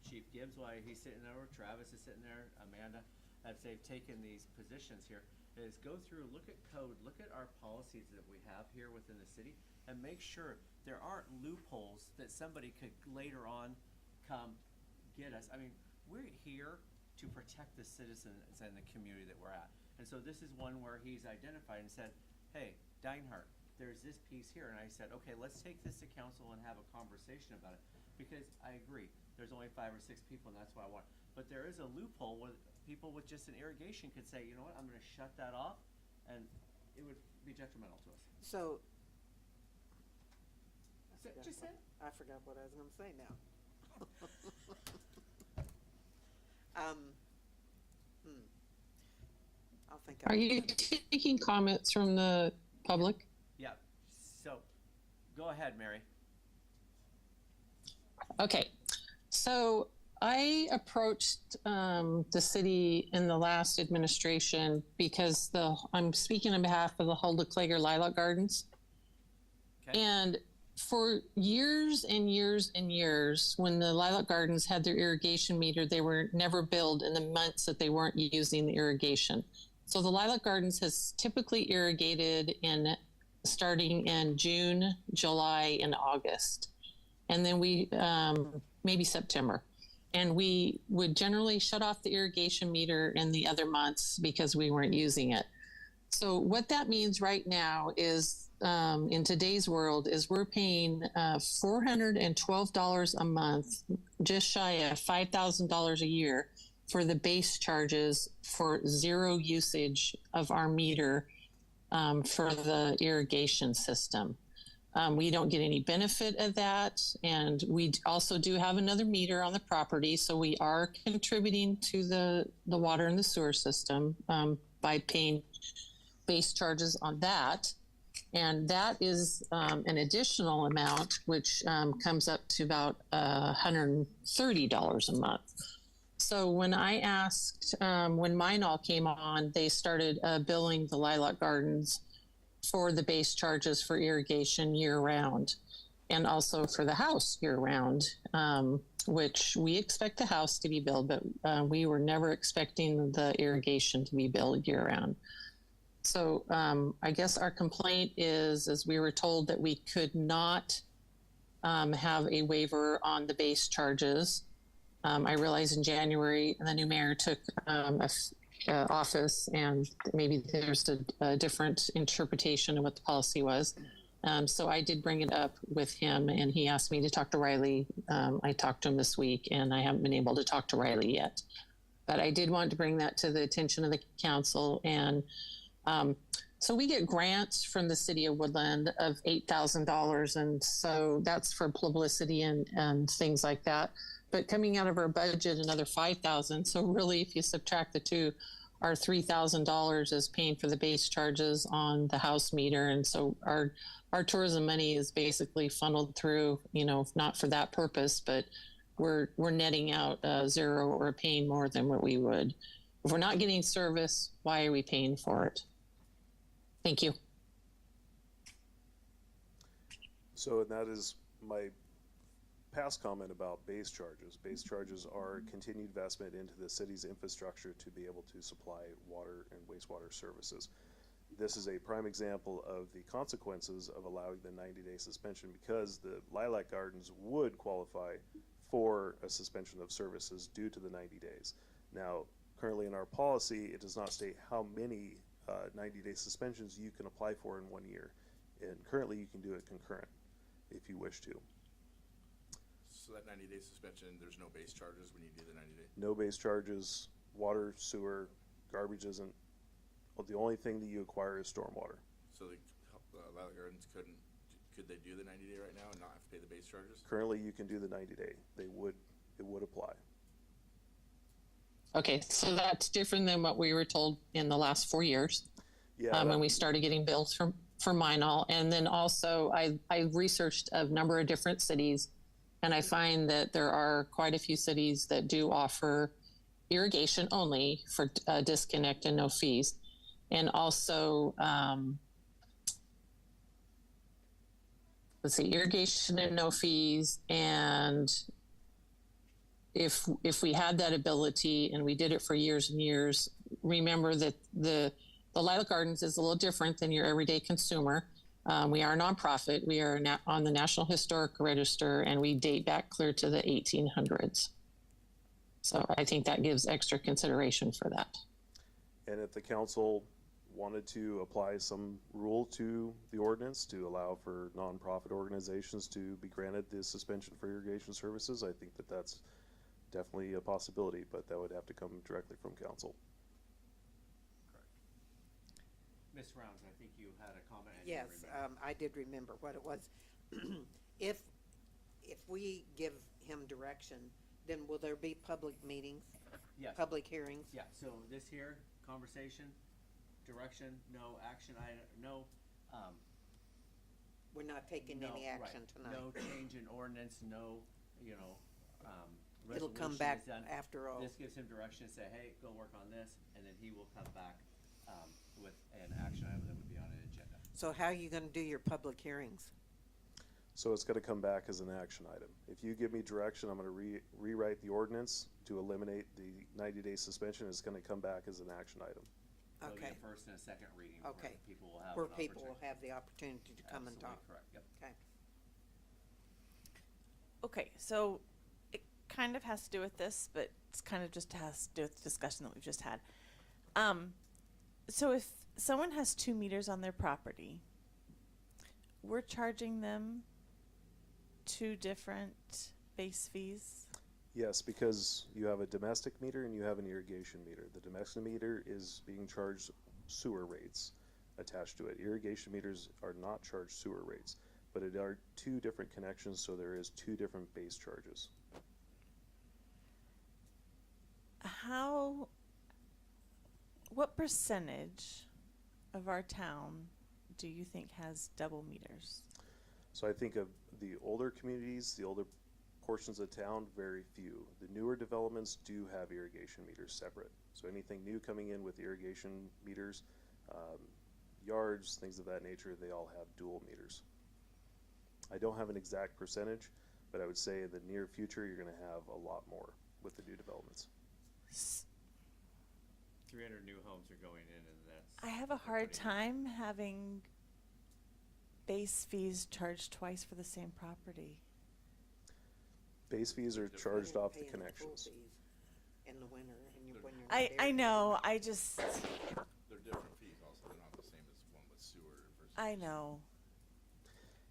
Chief Gibbs, while he's sitting there, or Travis is sitting there, Amanda, as they've taken these positions here, is go through, look at code, look at our policies that we have here within the city, and make sure there aren't loopholes that somebody could later on come get us. I mean, we're here to protect the citizens and the community that we're at. And so this is one where he's identified and said, hey, Deinhardt, there's this piece here. And I said, okay, let's take this to council and have a conversation about it. Because I agree, there's only 5 or 6 people, and that's why I want. But there is a loophole where people with just an irrigation could say, you know what, I'm gonna shut that off, and it would be detrimental to us. So, Just say it. I forgot what I was gonna say now. I'll think. Are you taking comments from the public? Yeah, so, go ahead, Mary. Okay, so I approached the city in the last administration because I'm speaking on behalf of the Hulda Klager Lilac Gardens. Okay. And for years and years and years, when the Lilac Gardens had their irrigation meter, they were never billed in the months that they weren't using the irrigation. So the Lilac Gardens has typically irrigated starting in June, July, and August. And then maybe September. And we would generally shut off the irrigation meter in the other months because we weren't using it. So what that means right now is, in today's world, is we're paying $412 a month, just shy of $5,000 a year for the base charges for zero usage of our meter for the irrigation system. We don't get any benefit of that. And we also do have another meter on the property. So we are contributing to the water and the sewer system by paying base charges on that. And that is an additional amount, which comes up to about $130 a month. So when I asked, when mine all came on, they started billing the Lilac Gardens for the base charges for irrigation year round, and also for the house year round, which we expect the house to be billed, but we were never expecting the irrigation to be billed year round. So I guess our complaint is we were told that we could not have a waiver on the base charges. I realized in January the new mayor took office, and maybe there's a different interpretation of what the policy was. So I did bring it up with him, and he asked me to talk to Riley. I talked to him this week, and I haven't been able to talk to Riley yet. But I did want to bring that to the attention of the council. And so we get grants from the city of Woodland of $8,000, and so that's for publicity and things like that. But coming out of our budget, another $5,000. So really, if you subtract the two, our $3,000 is paying for the base charges on the house meter, and so our tourism money is basically funneled through, not for that purpose, but we're netting out zero or paying more than what we would. If we're not getting service, why are we paying for it? Thank you. So, and that is my past comment about base charges. Base charges are continued investment into the city's infrastructure to be able to supply water and wastewater services. This is a prime example of the consequences of allowing the 90-day suspension, because the Lilac Gardens would qualify for a suspension of services due to the 90 days. Now, currently in our policy, it does not state how many 90-day suspensions you can apply for in 1 year. And currently you can do it concurrent if you wish to. So that 90-day suspension, there's no base charges when you do the 90-day? No base charges, water, sewer, garbage isn't. Well, the only thing that you acquire is stormwater. So the Lilac Gardens could they do the 90-day right now and not have to pay the base charges? Currently, you can do the 90-day. It would apply. Okay, so that's different than what we were told in the last 4 years. Yeah. When we started getting bills from Minol. And then also I researched a number of different cities, and I find that there are quite a few cities that do offer irrigation only for disconnect and no fees. And also, let's see, irrigation and no fees. And if we had that ability and we did it for years and years, remember that the Lilac Gardens is a little different than your everyday consumer. We are a nonprofit. We are on the National Historic Register, and we date back clear to the 1800s. So I think that gives extra consideration for that. And if the council wanted to apply some rule to the ordinance to allow for nonprofit organizations to be granted the suspension for irrigation services, I think that that's definitely a possibility, but that would have to come directly from council. Ms. Rounds, I think you had a comment. Yes, I did remember what it was. If we give him direction, then will there be public meetings? Yes. Public hearings? Yeah, so this here, conversation, direction, no action, no, We're not taking no, any action right, tonight. no change in ordinance, no, It'll come resolution back is done. after all. This gives him direction, say, hey, go work on this, and then he will come back, with an action item that would be on an agenda. So how are you gonna do your public hearings? So it's gonna come back as an action item. If you give me direction, I'm gonna rewrite the ordinance to eliminate the 90-day suspension. It's gonna come back as an action item. So it'll be Okay. a first and a second reading. Okay. Where people will have Where an people will opportunity. have the opportunity to come and Absolutely talk. correct, yep. Okay. Okay, so it kind of has to do with this, but it's kind of just has to do with the discussion that we've just had. So if someone has 2 meters on their property, we're charging them 2 different base fees? Yes, because you have a domestic meter and you have an irrigation meter. The domestic meter is being charged sewer rates attached to it. Irrigation meters are not charged sewer rates, but it are 2 different connections, so there is 2 different base charges. What percentage of our town do you think has double meters? So I think of the older communities, the older portions of town, very few. The newer developments do have irrigation meters separate. So anything new coming in with irrigation meters, yards, things of that nature, they all have dual meters. I don't have an exact percentage, but I would say in the near future, you're gonna have a lot more with the new developments. 300 new homes are going in, and that's. I have a hard time having base fees charged twice for the same property. Base fees are charged off the Paying full connections. fees in the winter and when you're. I know, I just, They're different fees also, they're not the same as one with sewer versus. I know.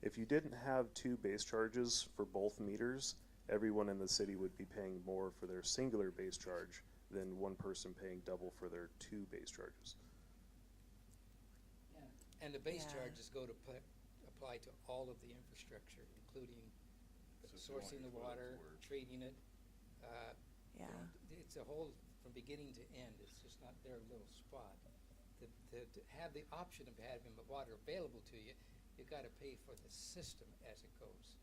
If you didn't have two base charges for both meters, everyone in the city would be paying more for their singular base charge than one person paying double for their two base charges. And the base Yeah. charges go to apply to all of the infrastructure, including sourcing the water, treating it. Yeah. It's a whole, from beginning to end, it's just not their little spot. To have the option of having the water available to you, you've gotta pay for the system as it goes.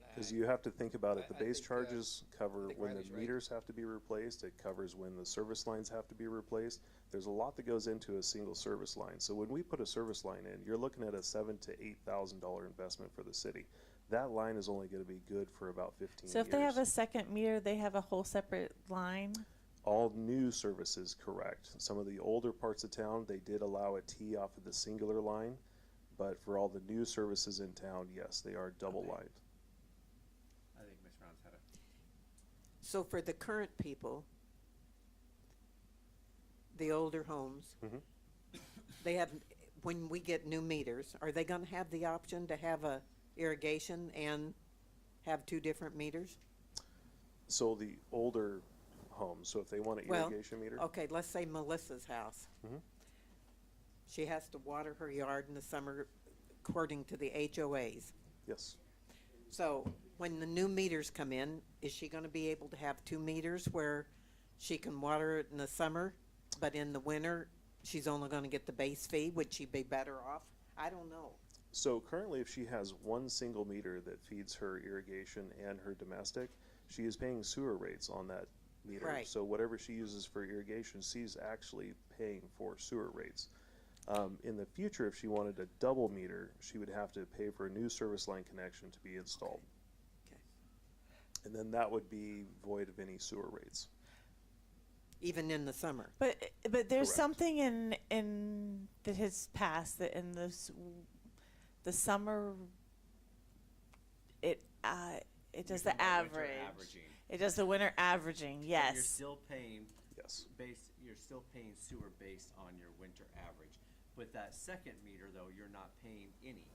Because you have to think about it, the I base think, charges cover think when the Riley's right. meters have to be replaced, it covers when the service lines have to be replaced. There's a lot that goes into a single service line. So when we put a service line in, you're looking at a $7,000 to $8,000 investment for the city. That line is only gonna be good for about 15 So if years. they have a second meter, they have a whole separate line? All new services, correct. Some of the older parts of town, they did allow a T off of the singular line, but for all the new services in town, yes, they are double lined. I think Ms. Rounds had a. So for the current people, the older homes, Mhm. they have, when we get new meters, are they gonna have the option to have a irrigation and have two different meters? So the older homes, so if they want an Well, irrigation meter, Okay, let's say Melissa's house. Mhm. She has to water her yard in the summer according to the HOAs. yes. So when the new meters come in, is she gonna be able to have two meters where she can water it in the summer, but in the winter, she's only gonna get the base fee? Would she be better off? I don't know. So currently, if she has one single meter that feeds her irrigation and her domestic, she is paying sewer rates on that meter. Right. So whatever she uses for irrigation, she's actually paying for sewer rates. In the future, if she wanted a double meter, she would have to pay for a new service line connection to be installed. Okay. And then that would be void of any sewer rates. Even in the summer? But there's Correct. something in that has passed that in the summer it does the average. It does the winter averaging. But Yes. You're still paying Yes. you're still paying sewer based on your winter average. With that second meter though, you're not paying any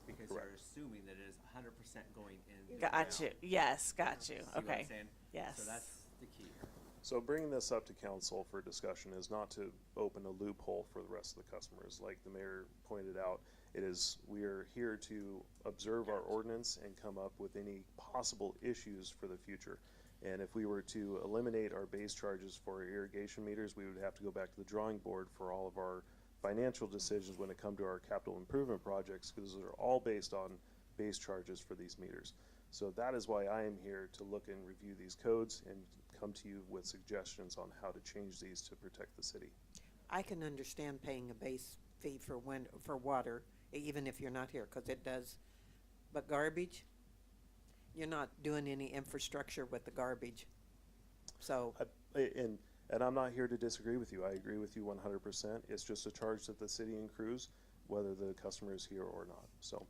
because Correct. you're assuming that it is 100% going in. the Got you. ground. Yes, got you. See what I'm Okay. saying? Yes. So that's the key here. So bringing this up to council for discussion is not to open a loophole for the rest of the customers. Like the mayor pointed out, it is, we are here to observe our ordinance and come up with any possible issues for the future. And if we were to eliminate our base charges for our irrigation meters, we would have to go back to the drawing board for all of our financial decisions when it come to our capital improvement projects, because those are all based on base charges for these meters. So that is why I am here to look and review these codes and come to you with suggestions on how to change these to protect the city. I can understand paying a base fee for water, even if you're not here, because it does. But garbage, you're not doing any infrastructure with the garbage. So, And I'm not here to disagree with you. I agree with you 100%. It's just a charge that the city accrues, whether the customer is here or not. So,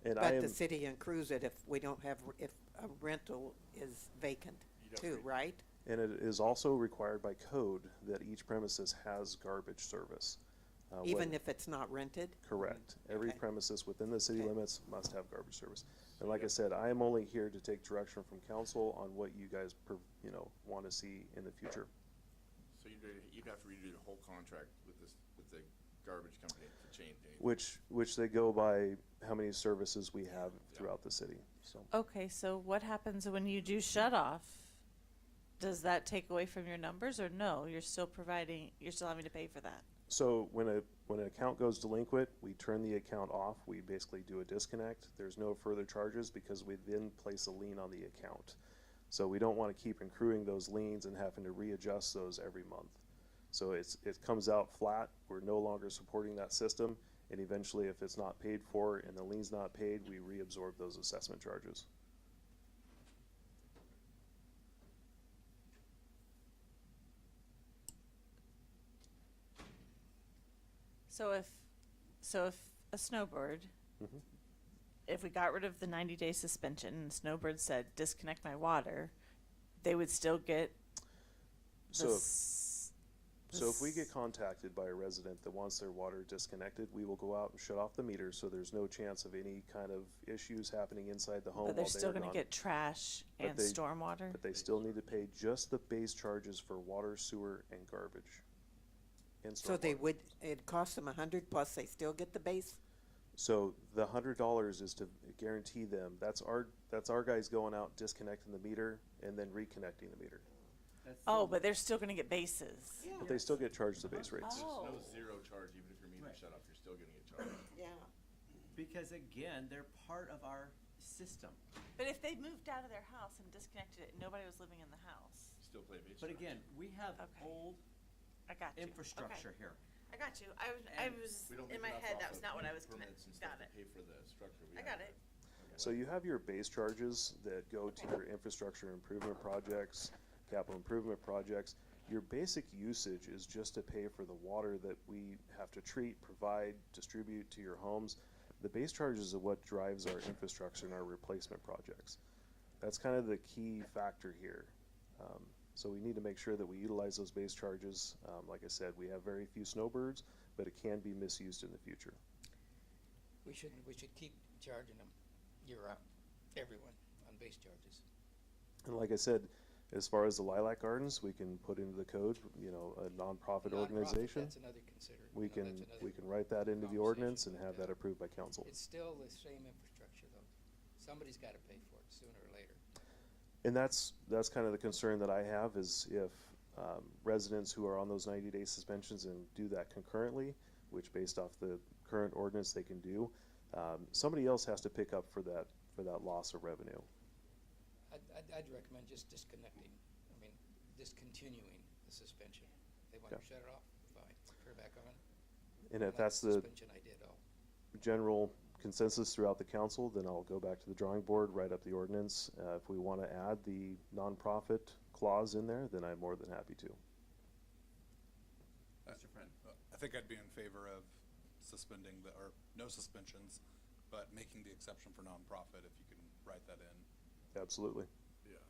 and I but am, the city accrues it if we don't have, if a rental is vacant too, right? and it is also required by code that each premises has garbage service. Even if it's not rented? Correct. Every Okay. premises within the city Okay. limits must have garbage service. And like I said, I am only here to take direction from council on what you guys, want to see in the future. So you'd have to redo the whole contract with the garbage company to change anything. Which they go by how many services we have throughout the city, so. Okay, so what happens when you do shut off? Does that take away from your numbers or no? You're still having to pay for that? So when an account goes delinquent, we turn the account off. We basically do a disconnect. There's no further charges because we then place a lien on the account. So we don't want to keep accruing those liens and having to readjust those every month. So it comes out flat. We're no longer supporting that system. And eventually, if it's not paid for and the lien's not paid, we reabsorb those assessment charges. So if a snowbird, Mhm. if we got rid of the 90-day suspension and snowbird said disconnect my water, they would still get So, So if we get contacted by a resident that wants their water disconnected, we will go out and shut off the meter, so there's no chance of any kind of issues happening inside the home But they're while they still are gonna gone. get trash But and they- stormwater. But they still need to pay just the base charges for water, sewer, and garbage. And So they stormwater. would, it costs them 100 plus they still get the base? So the $100 is to guarantee them, that's our guys going out, disconnecting the meter, and then reconnecting the meter. Oh, but they're still gonna get bases. But they still get charged the base rates. Oh. There's no zero charge, even if your meter's shut off, you're still gonna get charged. Yeah. Because again, they're part of our system. But if they moved out of their house and disconnected it, and nobody was living in the house. Still play base But charge. again, we have Okay. old I got you. infrastructure Okay. here. I got you. And We don't in get my enough head, off that was of not what I was permits and got stuff to it. Pay for the structure. We I have got it. So you have your base charges that go to your infrastructure improvement projects, capital improvement projects. Your basic usage is just to pay for the water that we have to treat, provide, distribute to your homes. The base charges are what drives our infrastructure and our replacement projects. That's kind of the key factor here. So we need to make sure that we utilize those base charges. Like I said, we have very few snowbirds, but it can be misused in the future. We should keep charging them year round, everyone, on base charges. And like I said, as far as the Lilac Gardens, we can put into the code, you know, a nonprofit organization. That's another consider. We you know, can, that's another we can write that into the conversation, ordinance and but, have that approved by council. It's still the same infrastructure though. Somebody's gotta pay for it sooner or later. And that's kind of the concern that I have is if residents who are on those 90-day suspensions and do that concurrently, which based off the current ordinance they can do, somebody else has to pick up for that loss of revenue. I'd recommend just disconnecting, I mean, discontinuing the suspension. They want to Okay. shut it off, fine, turn it back on. And if Not that's the suspension I did, general consensus throughout the council, then I'll go back to the drawing board, write up the ordinance. If we want to add the nonprofit clause in there, then I'm more than happy to. Mr. Friend. I think I'd be in favor of suspending or no suspensions, but making the exception for nonprofit, if you can write that in. Absolutely. Yeah.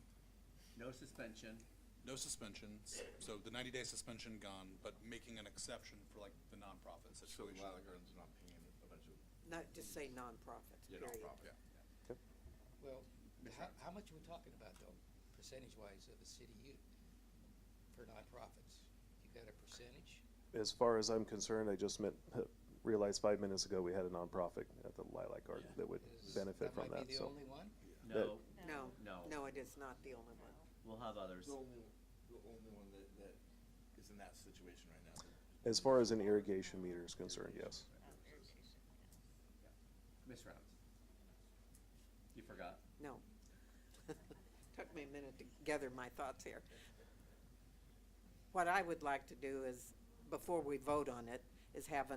No suspension. No suspensions, so the 90-day suspension gone, but making an exception for like the nonprofit So situation. Lilac Gardens not paying a bunch of, Not, just say nonprofits, yeah, period. nonprofit. Well, how much are we talking about though, percentage-wise of the city for nonprofits? You got a percentage? As far as I'm concerned, I just realized 5 minutes ago we had a nonprofit at the Lilac Garden that would benefit from That that. might be the So only one? No, No, no. no, it is not the only one. We'll have others. The only one that is in that situation right now. as far as an irrigation meter is concerned, yes. Ms. Rounds. You forgot. No. Took me a minute to gather my thoughts here. What I would like to do is, before we vote on it, is have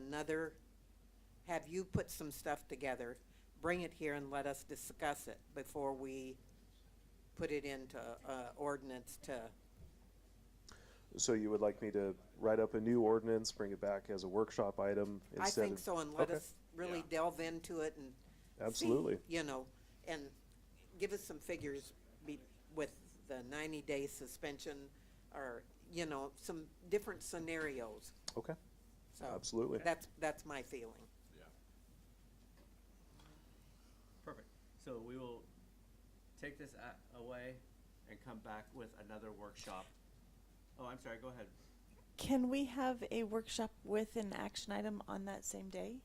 you put some stuff together, bring it here and let us discuss it before we put it into, ordinance to, So you would like me to write up a new ordinance, bring it back as a workshop item I instead of? think so, and let Okay. us really delve into it and see, Absolutely. you know, and give us some figures with the 90-day suspension, or, you know, some different scenarios. Okay. So Absolutely. That's my feeling. Yeah. Perfect. So we will take this away and come back with another workshop. Oh, I'm sorry, go ahead. Can we have a workshop with an action item on that same day?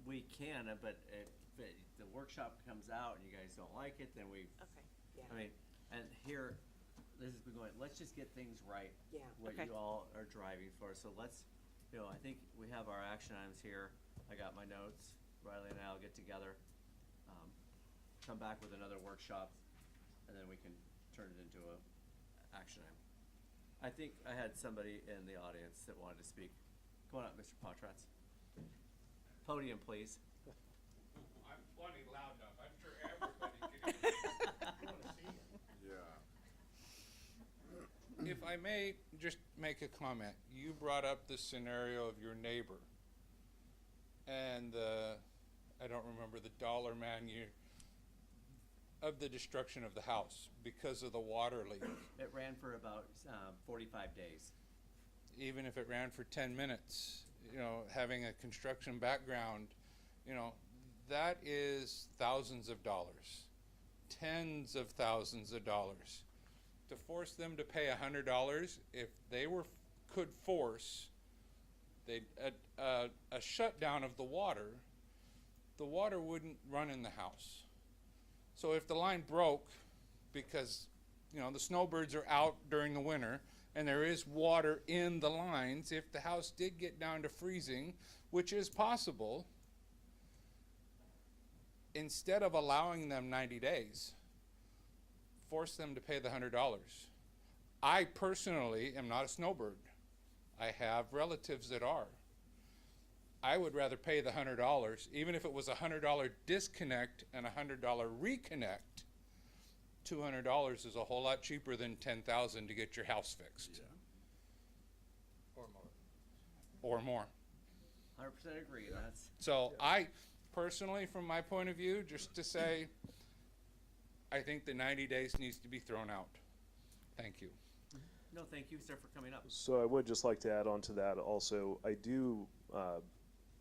We can, but if the workshop comes out and you guys don't like it, then we, Okay. Yeah. I mean, and here, this has been going, let's just get things right. Yeah. What Okay. you all are driving for. So let's, I think we have our action items here. I got my notes. Riley and I'll get together, come back with another workshop, and then we can turn it into a action item. I think I had somebody in the audience that wanted to speak. Come on up, Mr. Potratz. Podium, please. I'm plenty loud enough. I'm sure everybody can. Yeah. If I may just make a comment, you brought up the scenario of your neighbor. And I don't remember the dollar man of the destruction of the house because of the water leak. It ran for about 45 days. Even if it ran for 10 minutes, you know, having a construction background, you know, that is thousands of dollars, tens of thousands of dollars. To force them to pay $100, if they could force a shutdown of the water wouldn't run in the house. So if the line broke because, you know, the snowbirds are out during the winter and there is water in the lines, if the house did get down to freezing, which is possible, instead of allowing them 90 days, force them to pay the $100. I personally am not a snowbird. I have relatives that are. I would rather pay the $100, even if it was a $100 disconnect and a $100 reconnect. $200 is a whole lot cheaper than $10,000 to get your house fixed. Or more. Or more. 100% agree. That's So I personally, from my point of view, just to say, I think the 90 days needs to be thrown out. Thank you. no. Thank you, sir, for coming up. So I would just like to add on to that also, I do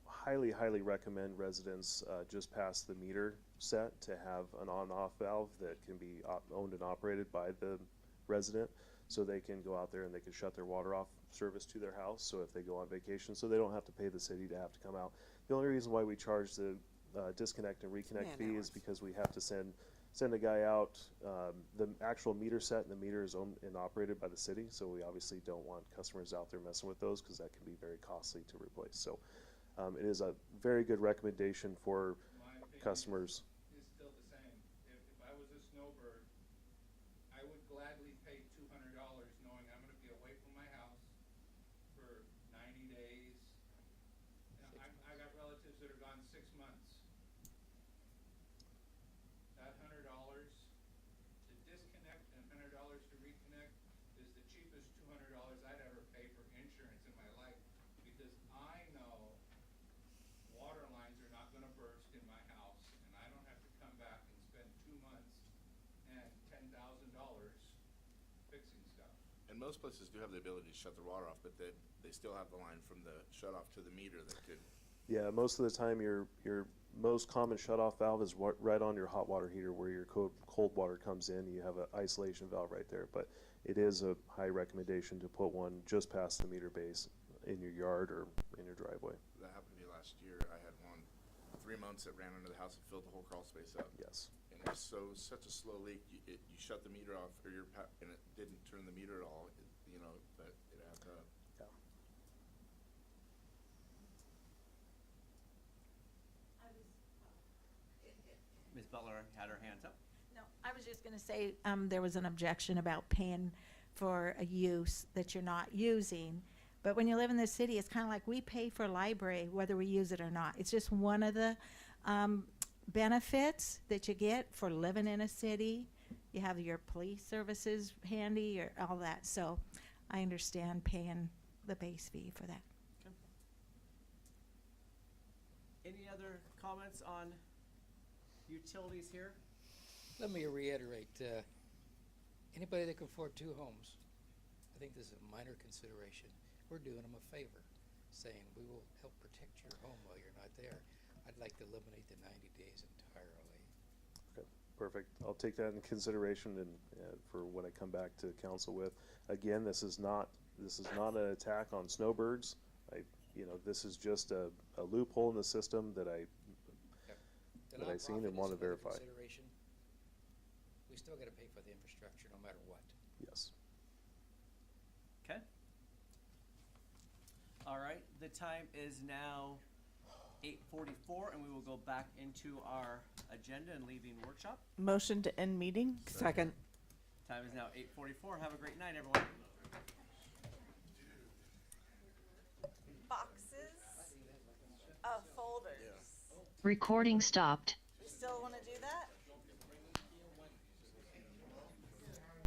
highly recommend residents just past the meter set to have an on-off valve that can be owned and operated by the resident, so they can go out there and they can shut their water off service to their house, so if they go on vacation, so they don't have to pay the city to have to come out. The only reason why we charge the disconnect and reconnect fee is because we have to send a guy out. The actual meter set and the meter is owned and operated by the city, so we obviously don't want customers out there messing with those because that can be very costly to replace. So it is a very good recommendation for customers. Is still the same. If I was a snowbird, I would gladly pay $200 knowing I'm going to be away from my house for 90 days. You know, I got relatives that are gone 6 months. That $100 to disconnect and $100 to reconnect is the cheapest $200 I'd ever pay for insurance in my life, because I know water lines are not going to burst in my house, and I don't have to come back and spend 2 months and $10,000 fixing stuff. And most places do have the ability to shut their water off, but they still have the line from the shut off to the meter that could. Yeah, most of the time your most common shutoff valve is right on your hot water heater where your cold water comes in. You have an isolation valve right there, but it is a high recommendation to put one just past the meter base in your yard or in your driveway. That happened to me last year. I had one 3 months that ran under the house and filled the whole crawl space up. Yes. And it was such a slow leak. You shut the meter off, or and it didn't turn the meter at all. You know, but it adds up. Yeah. Ms. Butler had her hands up. No, I was just gonna say, there was an objection about paying for a use that you're not using. But when you live in the city, it's kind of like we pay for library whether we use it or not. It's just one of the benefits that you get for living in a city. You have your police services handy or all that. So I understand paying the base fee for that. Okay. Any other comments on utilities here? Let me reiterate, anybody that can afford 2 homes, I think this is a minor consideration. We're doing them a favor, saying we will help protect your home while you're not there. I'd like to eliminate the 90 days entirely. Okay, perfect. I'll take that in consideration and for when I come back to council with. Again, this is not an attack on snowbirds. This is just a loophole in the system that I seen and want to verify. Consideration. We still got to pay for the infrastructure no matter what. Yes. Okay. All right, the time is now 8:44, and we will go back into our agenda and leaving workshop. Motion to end meeting? Second. Time is now 8:44. Have a great night, everyone. Boxes of folders. Recording stopped.